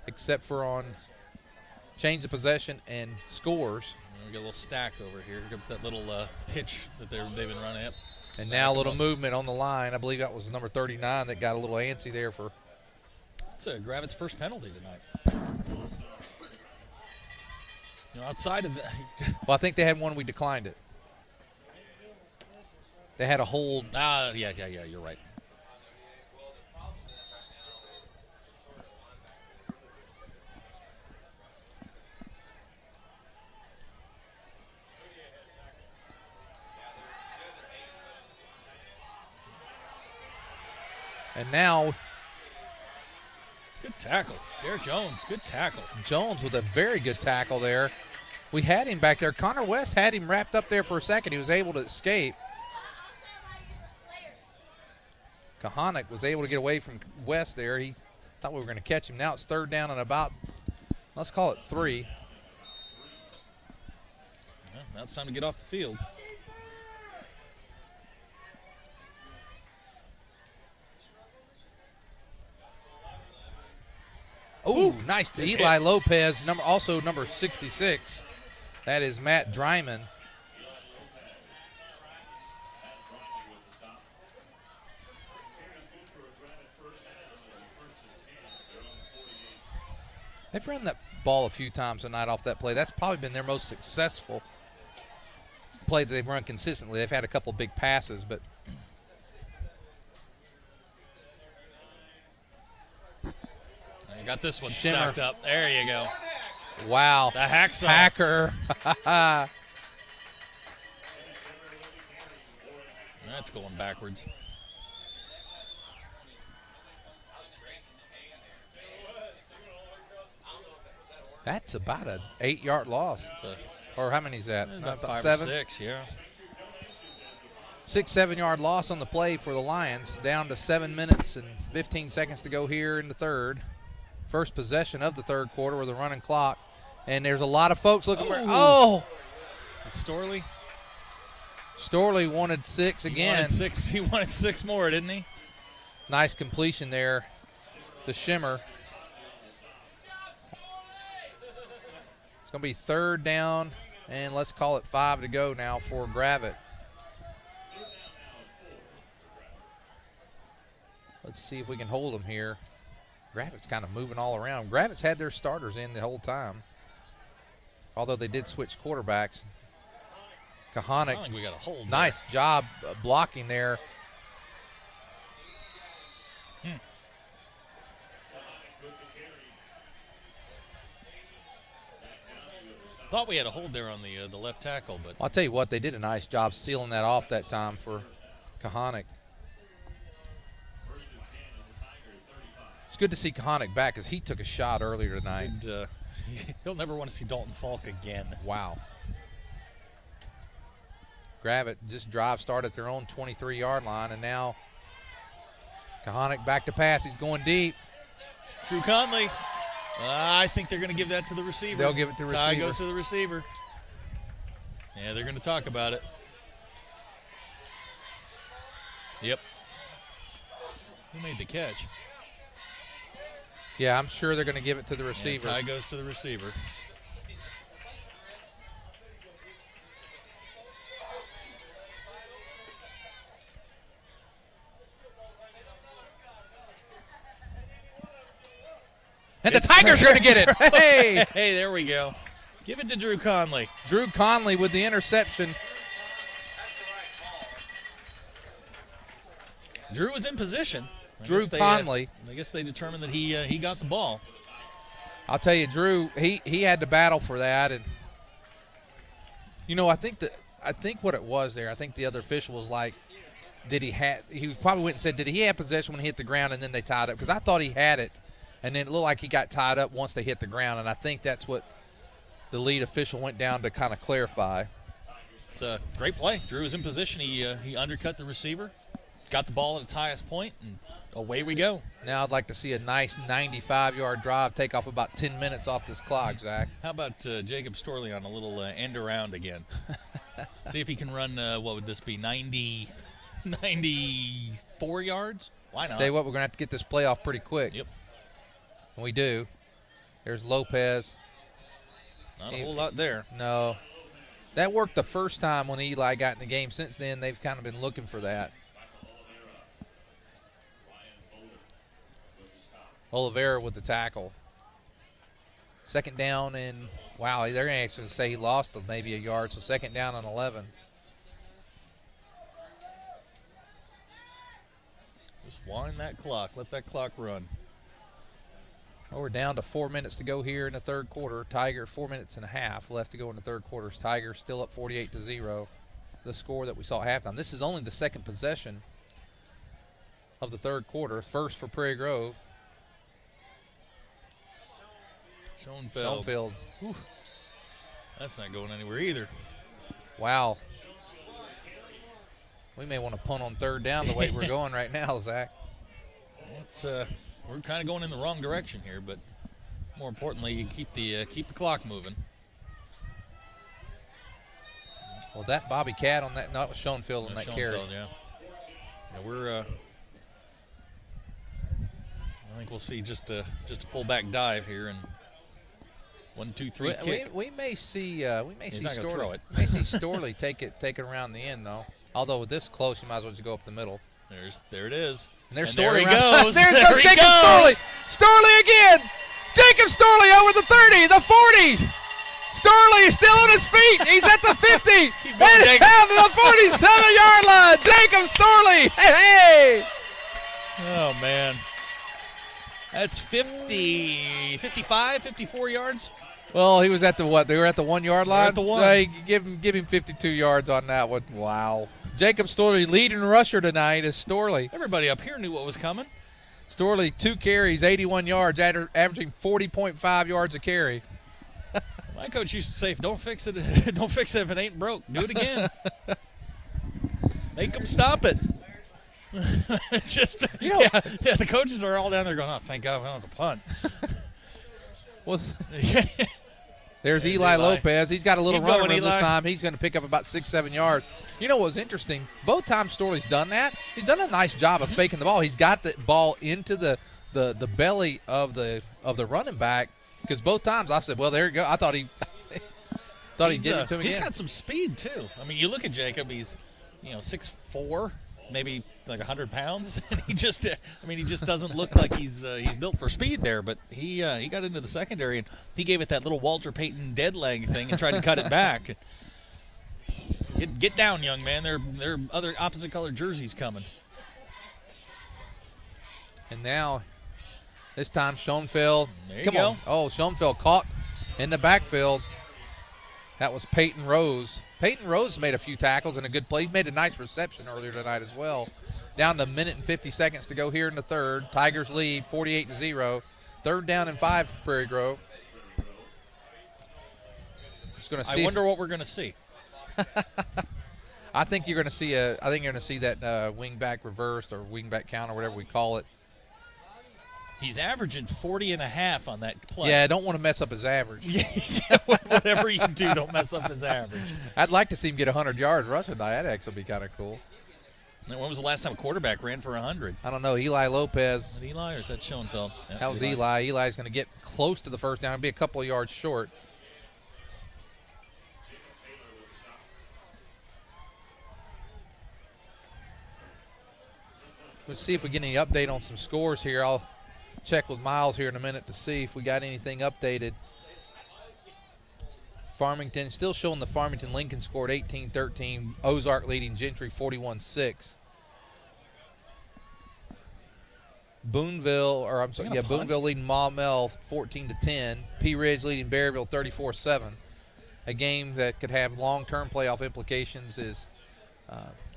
except for on change of possession and scores. We got a little stack over here. Here comes that little pitch that they've been running up. And now a little movement on the line. I believe that was number 39 that got a little antsy there for. It's Gravette's first penalty tonight. You know, outside of that. Well, I think they had one. We declined it. They had a hold. Yeah, you're right. And now Good tackle. Derek Jones, good tackle. Jones with a very good tackle there. We had him back there. Connor West had him wrapped up there for a second. He was able to escape. Kahanik was able to get away from West there. He thought we were going to catch him. Now it's third down and about, let's call it 3. Yeah, now it's time to get off the field. Oh, nice. Eli Lopez, also number 66. That is Matt Dryman. They've run that ball a few times tonight off that play. That's probably been their most successful play that they've run consistently. They've had a couple big passes, but You got this one Shimmer. stacked up. There you go. wow. The hacksaw. Hacker. That's going backwards. That's about an 8-yard loss. Or how many is that? About 5 7? or 6, yeah. 6-7 yard loss on the play for the Lions. Down to 7 minutes and 15 seconds to go here in the third. First possession of the third quarter with a running clock. And there's a lot of folks looking for. Oh! Storley? Storley wanted 6 again. He wanted six more, didn't he? Nice completion there to Shimmer. It's going to be third down, and let's call it 5 to go now for Gravette. Let's see if we can hold them here. Gravette's kind of moving all around. Gravette's had their starters in the whole time, although they did switch quarterbacks. Kahanik, I think we got a hold. nice job blocking there. Thought we had a hold there on the left tackle, but I'll tell you what, they did a nice job sealing that off that time for Kahanik. It's good to see Kahanik back because he took a shot earlier tonight. he'll never want to see Dalton Falk again. Wow. Gravette just drive start at their own 23-yard line, and now Kahanik back to pass. He's going deep. Drew Conley. I think they're going to give that to the receiver. They'll give it to the Tie receiver. goes to the receiver. Yeah, they're going to talk about it. Yep. Who made the catch? Yeah, I'm sure they're going to give it to the Yeah, receiver. tie goes to the receiver. And the Tigers are going to get it. Hey! Hey, there we go. Give it to Drew Conley. Drew Conley with the interception. Drew was in position. Drew Conley. I guess they determined that he got the ball. I'll tell you, Drew, he had to battle for that, and you know, I think what it was there, I think the other official was like, he probably went and said, did he have possession when he hit the ground and then they tied up? Because I thought he had it, and then it looked like he got tied up once they hit the ground, and I think that's what the lead official went down to kind of clarify. It's a great play. Drew was in position. He undercut the receiver, got the ball at its highest point, and away we go. Now I'd like to see a nice 95-yard drive take off about 10 minutes off this clock, Zach. How about Jacob Storley on a little end around again? See if he can run, what would this be, 94 yards? Why not? Tell you what, we're going to have to get this play off pretty quick. Yep. And we do. There's Lopez. Not a whole lot there. No. That worked the first time when Eli got in the game. Since then, they've kind of been looking for that. Oliveira with the tackle. Second down, and wow, they're going to actually say he lost maybe a yard, so second down and 11. Just wind that clock. Let that clock run. Well, we're down to 4 minutes to go here in the third quarter. Tiger, 4 minutes and a half left to go in the third quarter. Tigers still up 48-0, the score that we saw at halftime. This is only the second possession of the third quarter, first for Prairie Grove. Schoenfeld. Whew. That's not going anywhere either. Wow. We may want to punt on third down the way we're going right now, Zach. We're kind of going in the wrong direction here, but more importantly, you keep the clock moving. Well, that Bobby Cat on that, no, it was Schoenfeld on that carry. Yeah, we're. I think we'll see just a fullback dive here and 1, 2, 3 kick. We may see Storley. it. We may see Storley take it around the end though. Although with this close, you might as well just go up the middle. There it is. And there's there Storley. he goes. There he Jacob goes. Storley again. Jacob Storley over the 30, the 40. Storley is still on his feet. He's at the 50. And down to the 47-yard line. Jacob Storley. Hey. Oh, man. That's 50, 55, 54 yards. Well, he was at the what? They were at the 1 yard line. At the one. So give him 52 yards on that one. Wow. Jacob Storley leading rusher tonight is Storley. Everybody up here knew what was coming. Storley 2 carries, 81 yards, averaging 40.5 yards a carry. My coach used to say, "Don't fix it. Don't fix it if it ain't broke. Do it again. Make them stop it." Yeah. The coaches are all down there going, "Oh, thank God we don't have to punt." Well, there's Eli Lopez. He's got a little Keep runner going, room this Eli. time. He's going to pick up about 6-7 yards. You know what was interesting? Both times Storley's done that. He's done a nice job of faking the ball. He's got the ball into the belly of the running back, because both times I said, "Well, there you go." I thought he'd give it to him again. He's got some speed too. I mean, you look at Jacob. He's 6'4", maybe like 100 pounds, and he just doesn't look like he's built for speed there. But he got into the secondary and he gave it that little Walter Payton dead leg thing and tried to cut it back. Get down, young man. There are other opposite colored jerseys coming. And now, this time Schoenfeld. There you Come go. on. Oh, Schoenfeld caught in the backfield. That was Peyton Rose. Peyton Rose made a few tackles and a good play. He made a nice reception earlier tonight as well. Down to a minute and 50 seconds to go here in the third. Tigers lead 48-0. Third down and 5 for Prairie Grove. I wonder what we're going to see. I think you're going to see that wing back reverse or wing back count or whatever we call it. He's averaging 40.5 on that play. Yeah, I don't want to mess up his average. Yeah, whatever you do, don't mess up his average. I'd like to see him get 100 yards rushing. That'd actually be kind of cool. When was the last time a quarterback ran for 100? I don't know. Eli Lopez. Is it Eli or is that Schoenfeld? Yeah, That was Eli. Eli's going to get close to the first down. Be a couple of yards short. Let's see if we get any update on some scores here. I'll check with Miles here in a minute to see if we got anything updated. Farmington, still showing the Farmington-Lincoln scored 18-13. Ozark leading Gentry 41-6. Boonville leading Maumelle 14-10. Pea Ridge leading Berryville 34-7. A game that could have long-term playoff implications is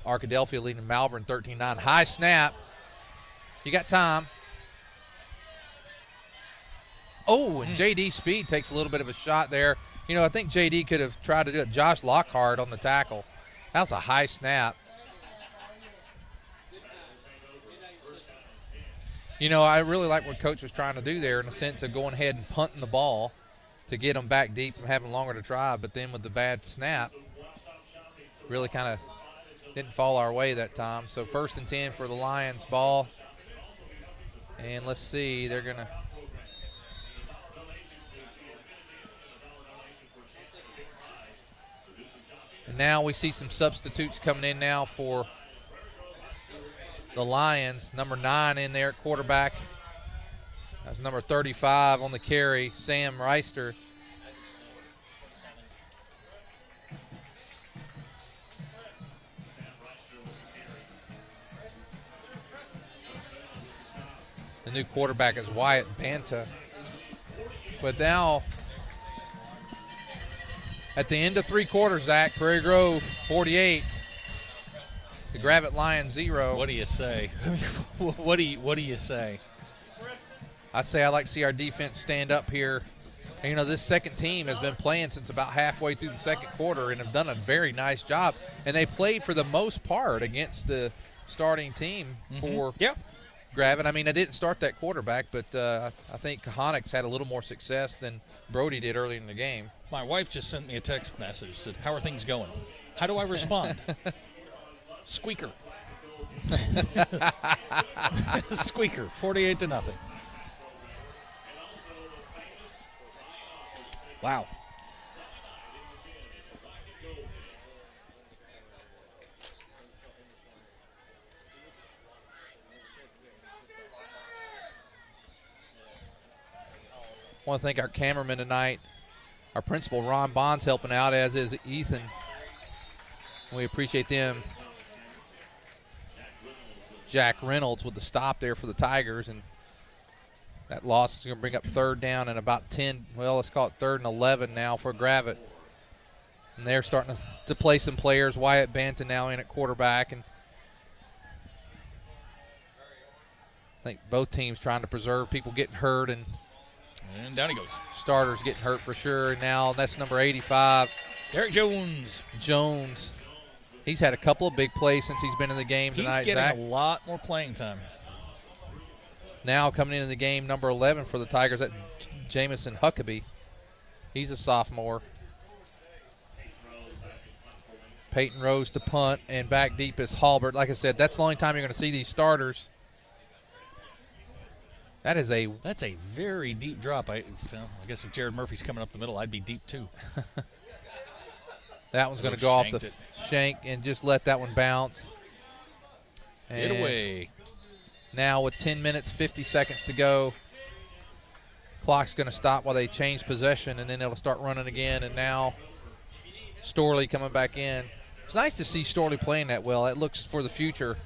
Arkadelphia leading Malvern 13-9. High snap. You got time. Oh, and J.D. Speed takes a little bit of a shot there. You know, I think JD could have tried to do it. Josh Lockhart on the tackle. That was a high snap. You know, I really like what Coach was trying to do there in the sense of going ahead and punting the ball to get them back deep and having longer to try. But then with the bad snap, really kind of didn't fall our way that time. So 1st and 10 for the Lions ball. And let's see, they're going to – and now we see some substitutes coming in now for the Lions. Number 9 in there at quarterback. That's number 35 on the carry, Sam Reister. The new quarterback is Wyatt Banta. But now, at the end of 3 quarters, Zach, Prairie Grove 48, the Gravette Lions 0. What do you say? What do you say? I'd say I like to see our defense stand up here. And, you know, this second team has been playing since about halfway through the second quarter and have done a very nice job. And they played for the most part against the starting team for Gravette. I mean, I didn't start that quarterback, but I think Kahonix had a little more success than Brody did early in the game. My wife just sent me a text message, said, how are things going? How do I respond? Squeaker. Squeaker, 48-0. Wow. I want to thank our cameraman tonight, our principal, Ron Bond's helping out, as is Ethan. We appreciate them. Jack Reynolds with the stop there for the Tigers, and that loss is going to bring up 3rd down and about 10, well, let's call it 3rd and 11 now for Gravette. And they're starting to play some players. Wyatt Banta now in at quarterback, and I think both teams trying to preserve people getting hurt and down he goes. Starters getting hurt for sure. And now that's number 85. Derek Jones. He's had a couple of big plays since he's been in the game tonight. He's getting a lot more playing time. Now coming into the game, number 11 for the Tigers, at Jamison Huckabee. He's a sophomore. Peyton Rose to punt, and back deep is Halbert. Like I said, that's the only time you're going to see these starters. That's a very deep drop. I guess if Jared Murphy's coming up the middle, I'd be deep too. That one's going to go off the shank and just let that one bounce. Get away. Now with 10 minutes, 50 seconds to go, clock's going to stop while they change possession, and then it'll start running again. And now Storley coming back in. It's nice to see Storley playing that well. It looks for the future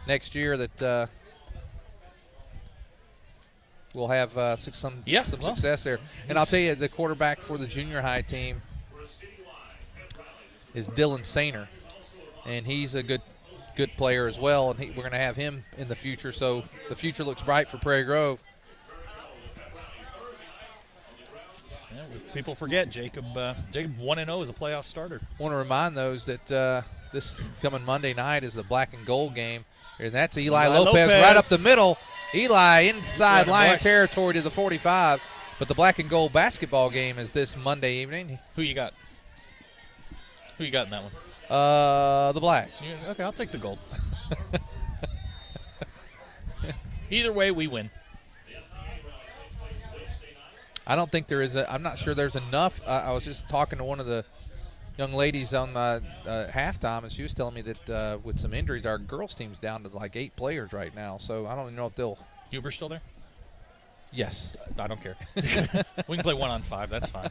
next year that we'll have some success there. And I'll tell you, the quarterback for the junior high team is Dylan Sainer, and he's a good player as well, and we're going to have him in the future. So the future looks bright for Prairie Grove. Yeah, people forget Jacob 1-0 as a playoff starter. I want to remind those that this coming Monday night is the black and gold game. And that's Eli Lopez right up the middle. Eli inside Lion territory to the 45. But the black and gold basketball game is this Monday evening. Who you got? Who you got in that one? The black. Okay, I'll take the gold. Either way, we win. I don't think there is I'm not sure there's enough. I was just talking to one of the young ladies on halftime, and she was telling me that with some injuries, our girls' team's down to like 8 players right now. So I don't even know if they'll. Huber's still there? Yes. I don't care. We can play 1-on-5. That's fine.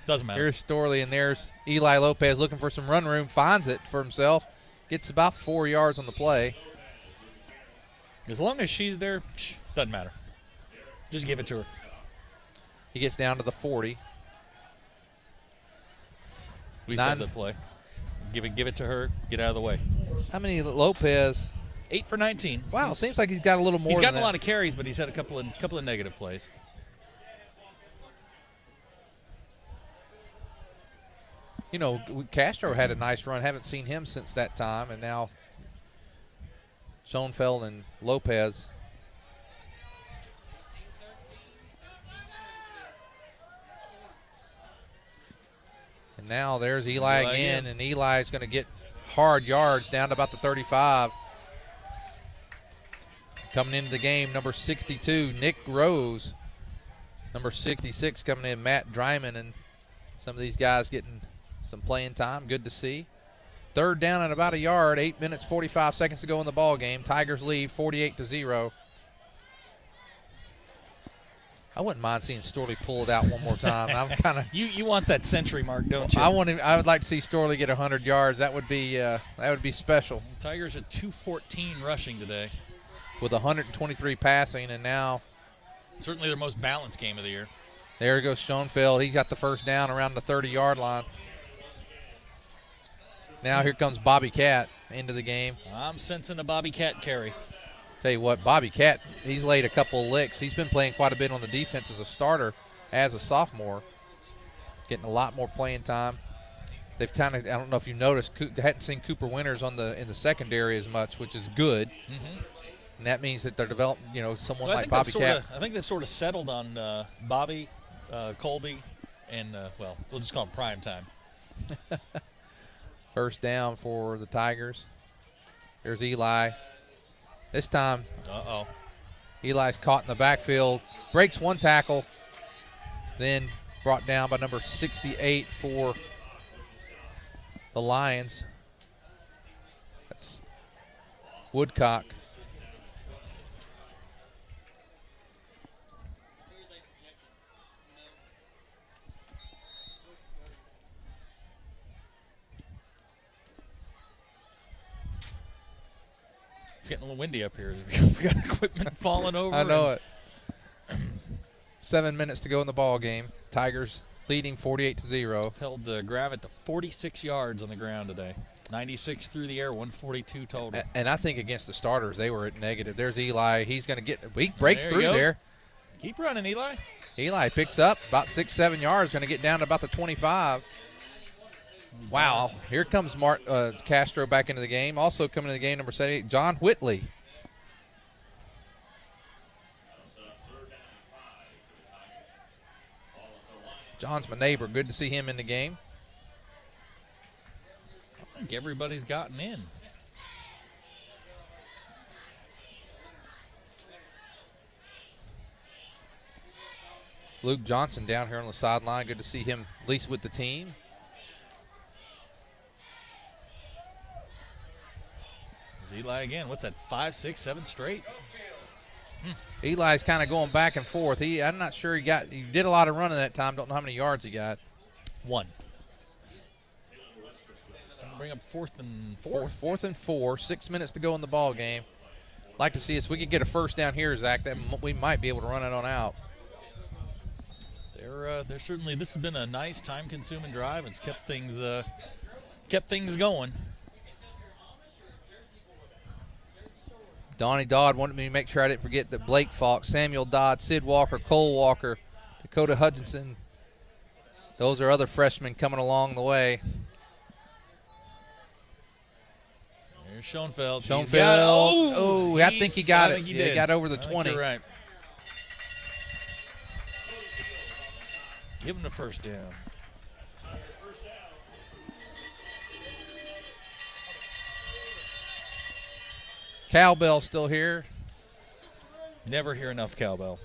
Doesn't matter. Here's Storley, and there's Eli Lopez looking for some run room. Finds it for himself. Gets about 4 yards on the play. As long as she's there, doesn't matter. Just give it to her. He gets down to the 40. We start the play. Give it to her. Get out of the way. How many Lopez? 8 for 19. Wow, seems like he's got a little more. He's gotten a lot of carries, but he's had a couple of negative plays. you know, Castro had a nice run. Haven't seen him since that time. And now Schoenfeld and Lopez. And now there's Eli again, and Eli's going to get hard yards down to about the 35. Coming into the game, number 62, Nick Rose. Number 66 coming in, Matt Dryman, and some of these guys getting some playing time. Good to see. Third down and about a yard, 8 minutes, 45 seconds to go in the ball game. Tigers lead 48-0. I wouldn't mind seeing Storley pull it out one more time. I'm kind of you want that century mark, don't you? I would like to see Storley get 100 yards. That would be special. Tigers at 214 rushing today, with 123 passing, and now certainly their most balanced game of the year. There goes Schoenfeld. He got the first down around the 30-yard line. Now here comes Bobby Cat into the game. I'm sensing a Bobby Cat carry. Tell you what, Bobby Cat, he's laid a couple of licks. He's been playing quite a bit on the defense as a starter, as a sophomore, getting a lot more playing time. They've kind of, I don't know if you noticed, hadn't seen Cooper Winters in the secondary as much, which is good. Mm-hmm. And that means that they're developing, someone like Bobby Bobby Cat. I think they've sort of settled on Bobby, Colby, and, we'll just call him prime time. First down for the Tigers. There's Eli. This time, Eli's caught in the backfield, breaks one tackle, then brought down by number 68 for the Lions. That's Woodcock. It's getting a little windy up here. We got equipment falling over. I know it. 7 minutes to go in the ball game. Tigers leading 48-0. Held Gravette to 46 yards on the ground today. 96 through the air, 142 total. And I think against the starters, they were at negative. There's Eli. He's going to get – he breaks through there. Keep running, Eli. Eli picks up about 6-7 yards, going to get down to about the 25. Wow, here comes Castro back into the game. Also coming into the game, number 78, John Whitley. John's my neighbor. Good to see him in the game. I think everybody's gotten in. Luke Johnson down here on the sideline. Good to see him at least with the team. Eli again. What's that, 5, 6, 7 straight? Eli's kind of going back and forth. I'm not sure he did a lot of running that time. Don't know how many yards he got. 1. Bring up 4th and 4. 4th and 4. 6 minutes to go in the ball game. Like to see if we could get a first down here, Zach. That we might be able to run it on out. They're certainly. This has been a nice, time-consuming drive. It's kept things going. Donnie Dodd wanted me to make sure I didn't forget that Blake Falk, Samuel Dodd, Sid Walker, Cole Walker, Dakota Hutchinson. Those are other freshmen coming along the way. There's Schoenfeld. I think he got it. He got over the 20. You're right. Give him the first down. Cowbell still here. Never hear enough cowbell.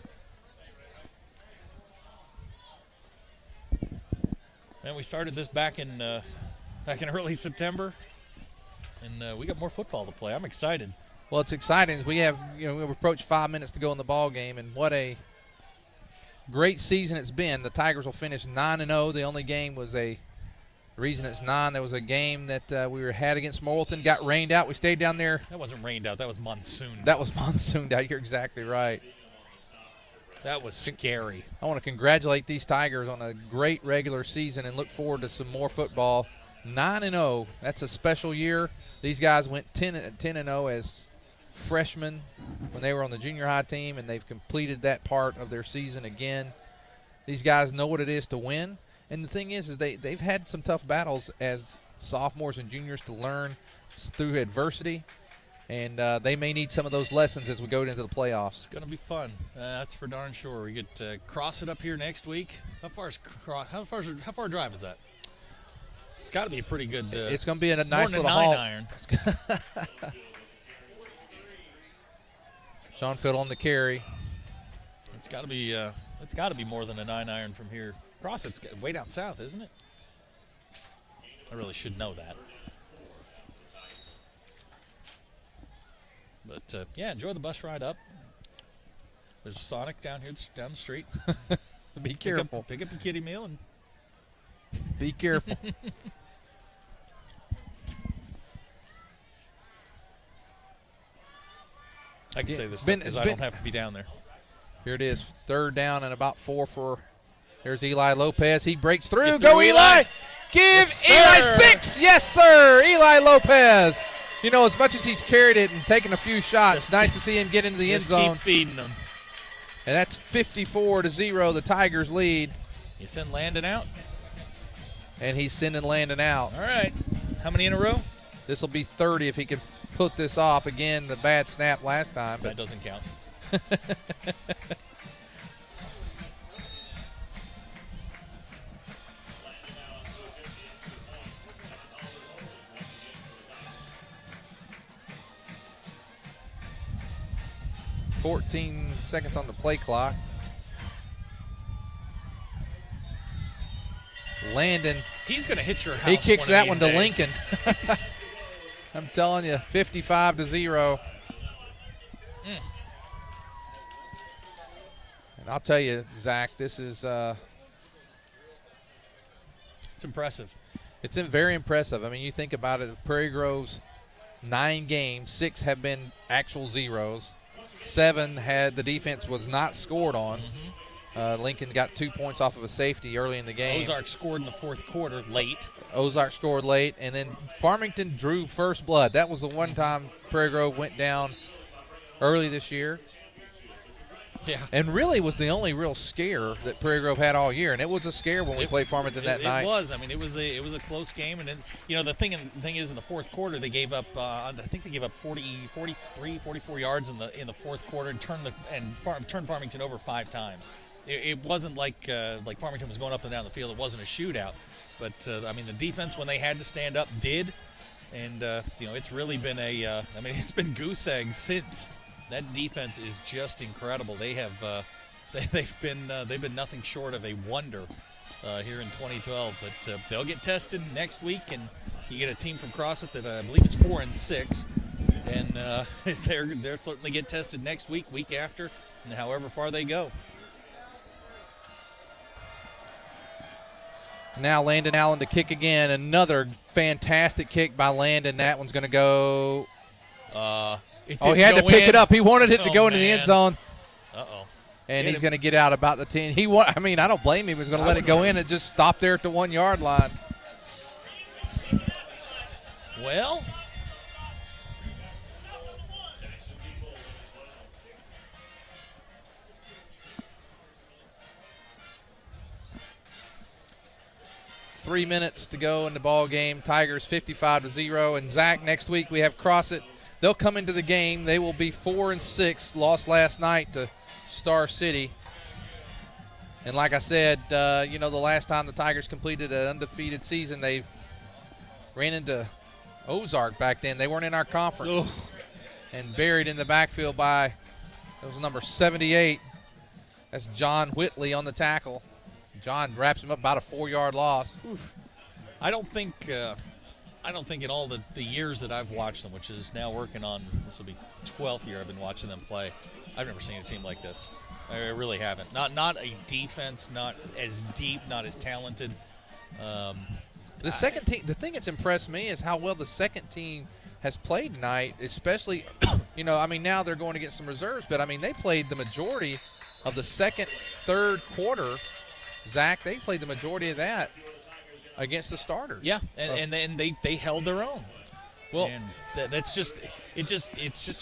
And we started this back in early September, and we got more football to play. I'm excited. Well, it's exciting. We have, we've approached 5 minutes to go in the ball game, and what a great season it's been. The Tigers will finish 9-0. The only game was the reason it's 9, there was a game that we had against Morrilton, got rained out. We stayed down there. That wasn't rained out. That was monsooned. That was monsooned out. You're exactly right. That was scary. I want to congratulate these Tigers on a great regular season and look forward to some more football. 9-0. That's a special year. These guys went 10-0 as freshmen when they were on the junior high team, and they've completed that part of their season again. These guys know what it is to win. And the thing is they've had some tough battles as sophomores and juniors to learn through adversity, and they may need some of those lessons as we go into the playoffs. It's going to be fun. That's for darn sure. We get to cross it up here next week. How far a drive is that? It's got to be a pretty good. It's going to be a nice more than little a 9 haul. iron. Sean Fiddle on the carry. It's got to be. It's got to be more than a 9 iron from here. Cross it's way down south, isn't it? I really should know that. But yeah, enjoy the bus ride up. There's a Sonic down here, down the street. Be careful. Pick up your kiddie meal and be careful. I can say this because I don't have to be down there. Here it is, 3rd down and about 4 for. There's Eli Lopez. He breaks through. Get Go through, Eli! Give Eli 6. Yes, sir. Eli Lopez. You know, as much as he's carried it and taken a few shots, it's nice to see him get into the end zone. Keep feeding them. And that's 54-0. The Tigers lead. You send Landon out? And he's sending Landon out. All right. How many in a row? This will be 30 if he can put this off. Again, the bad snap last time. But that doesn't count. 14 seconds on the play clock. Landon. He's going to hit your house. He kicks that one to days. Lincoln. I'm telling you, 55-0. And I'll tell you, Zach, this is it's impressive. It's very impressive. I mean, you think about it, Prairie Grove's 9 games, 6 have been actual zeros. 7 had the defense was not scored on. Lincoln got 2 points off of a safety early in the game. Ozark scored in the 4th quarter late. Ozark scored late, and then Farmington drew first blood. That was the one time Prairie Grove went down early this year. Yeah. And really was the only real scare that Prairie Grove had all year, and it was a scare when we played Farmington that night. It was. I mean, it was a close game, and then the thing is in the 4th quarter they gave up. I think they gave up 43, 44 yards in the 4th quarter and turned Farmington over 5 times. It wasn't like Farmington was going up and down the field. It wasn't a shootout, but I mean the defense when they had to stand up did, and it's really been it's been goose eggs since. That defense is just incredible. They have they've been nothing short of a wonder here in 2012. But they'll get tested next week, and you get a team from Crossett that I believe is 4-6, and they'll certainly get tested next week after, and however far they go. Now Landon Allen to kick again. Another fantastic kick by Landon. That one's going to go. He had to pick it up. He wanted it to go into the end zone. Uh-oh. And he's going to get out about the 10. I don't blame him. He was going to let it go in and just stop there at the 1 yard line. Well, 3 minutes to go in the ball game. Tigers 55-0. And Zach, next week we have Crossett. They'll come into the game. They will be 4-6. Lost last night to Star City. And like I said, the last time the Tigers completed an undefeated season, they ran into Ozark back then. They weren't in our conference. Ugh. And buried in the backfield by, it was number 78. That's John Whitley on the tackle. John wraps him up about a 4-yard loss. Oof. I don't think in all the years that I've watched them, which is now working on, this will be the 12th year I've been watching them play, I've never seen a team like this. I really haven't. Not a defense, not as deep, not as talented. The second team, the thing that's impressed me is how well the second team has played tonight, especially, now they're going to get some reserves, but, they played the majority of the second, third quarter. Zach, they played the majority of that against the starters. Yeah, and they held their own. Well, and it's just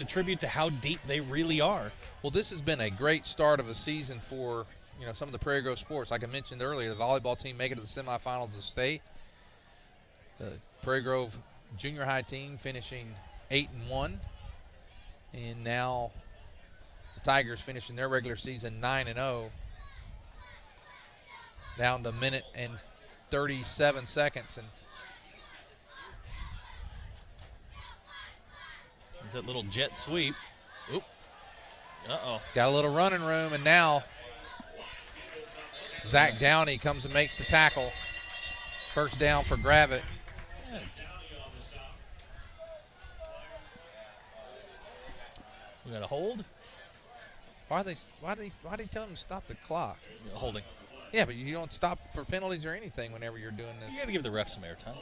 a tribute to how deep they really are. Well, this has been a great start of a season for some of the Prairie Grove sports. Like I mentioned earlier, the volleyball team make it to the semifinals of state. The Prairie Grove junior high team finishing 8-1, and now the Tigers finishing their regular season 9-0, down to a minute and 37 seconds. And there's that little jet sweep. Oop. Uh-oh. Got a little running room, and now Zach Downey comes and makes the tackle. First down for Gravette. Yeah. We got a hold. Why they tell him to stop the clock? Holding. Yeah, but you don't stop for penalties or anything whenever you're doing this. You got to give the ref some airtime.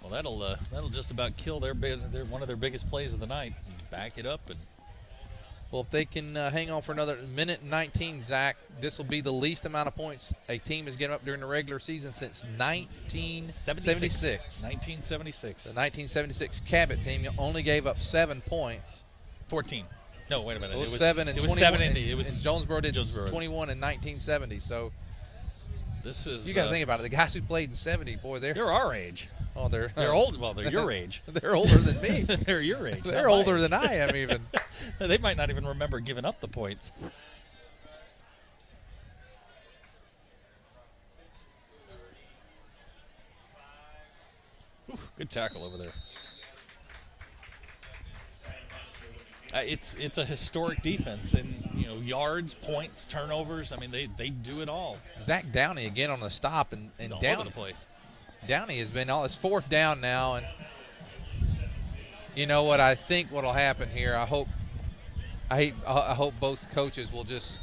Well, that'll just about kill their one of their biggest plays of the night. Back it up, and Well, if they can hang on for another minute and 19, Zach, this will be the least amount of points a team has given up during the regular season since 1976. 1976. The 1976 Cabot team only gave up 7 points. 14. No, wait a minute. It was 7 and 21. 7 and Jonesboro did 21 in 1970. So this is you got to think about it. The guys who played in 70, boy, they're our age. Oh, they're old. Well, they're your age. They're older than me. They're your age. They're older than I am, even. They might not even remember giving up the points. Oof, good tackle over there. It's a historic defense, and yards, points, turnovers. I mean, they do it all. Zach Downey again on the stop, and He's all down over the place. Downey has been it's 4th down now, and you know what I think what'll happen here. I hope both coaches will just,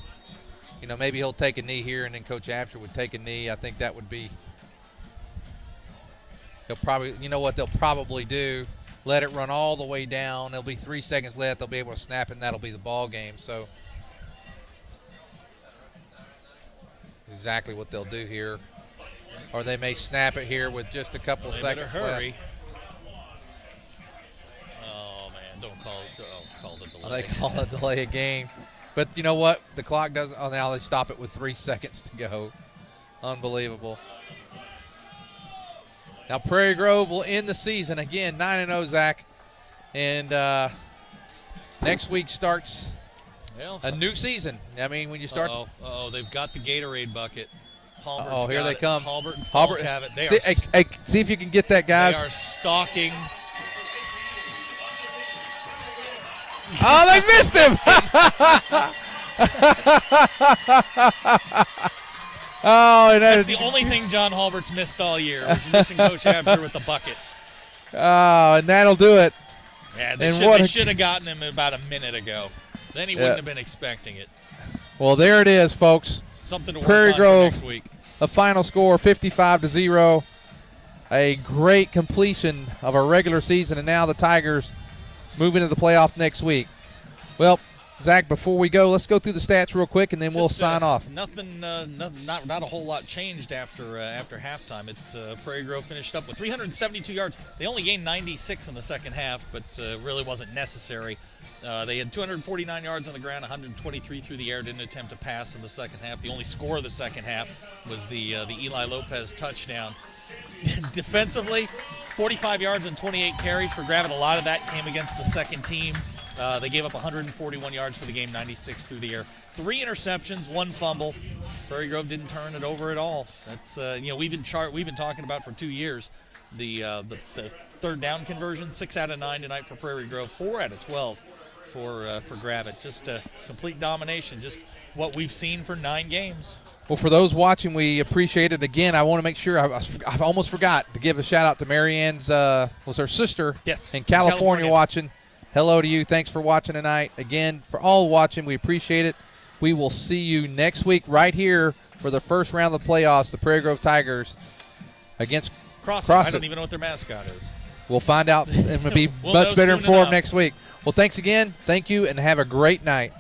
maybe he'll take a knee here, and then Coach Absher would take a knee. I think that would be. They'll probably, what they'll probably do. Let it run all the way down. There'll be 3 seconds left. They'll be able to snap it, and that'll be the ball game. So exactly what they'll do here. Or they may snap it here with just a couple seconds hurry. left. Oh, man, don't call it a delay. They call it a delay a game. But you know what? The clock doesn't. Oh, now they stop it with 3 seconds to go. Unbelievable. Now Prairie Grove will end the season again 9-0, Zach, and next week starts a new season. I mean, when you start. They've got the Gatorade bucket. Here they come. Halbert and Falk have it. See if you can get that, guys. They are stalking. Oh, they missed him. And that's the only thing John Halbert's missed all year, was missing Coach Absher with the bucket. And that'll do it. Yeah, they should have gotten him about a minute ago. Then he wouldn't have been expecting it. Well, there it is, folks. Something to work Prairie on Grove, for next week. A final score 55-0. A great completion of our regular season, and now the Tigers move into the playoff next week. Well, Zach, before we go, let's go through the stats real quick, and then we'll sign off. Not a whole lot changed after halftime. Prairie Grove finished up with 372 yards. They only gained 96 in the second half, but really wasn't necessary. They had 249 yards on the ground, 123 through the air. Didn't attempt to pass in the second half. The only score of the second half was the Eli Lopez touchdown. Defensively, 45 yards and 28 carries for Gravette. A lot of that came against the second team. They gave up 141 yards for the game, 96 through the air. 3 interceptions, 1 fumble. Prairie Grove didn't turn it over at all. That's we've been talking about for 2 years the third down conversion. 6 out of 9 tonight for Prairie Grove. 4 out of 12 for Gravette. Just complete domination. Just what we've seen for 9 games. Well, for those watching, we appreciate it. Again, I want to make sure, I almost forgot to give a shout-out to Marianne's, was her sister in California watching. Hello to you. Thanks for watching tonight. Again, for all watching, we appreciate it. We will see you next week right here for the first round of the playoffs, the Prairie Grove Tigers against Crossett. I don't even know what their mascot is. We'll find out, and we'll be much better informed next week. Well, thanks again. Thank you, and have a great night.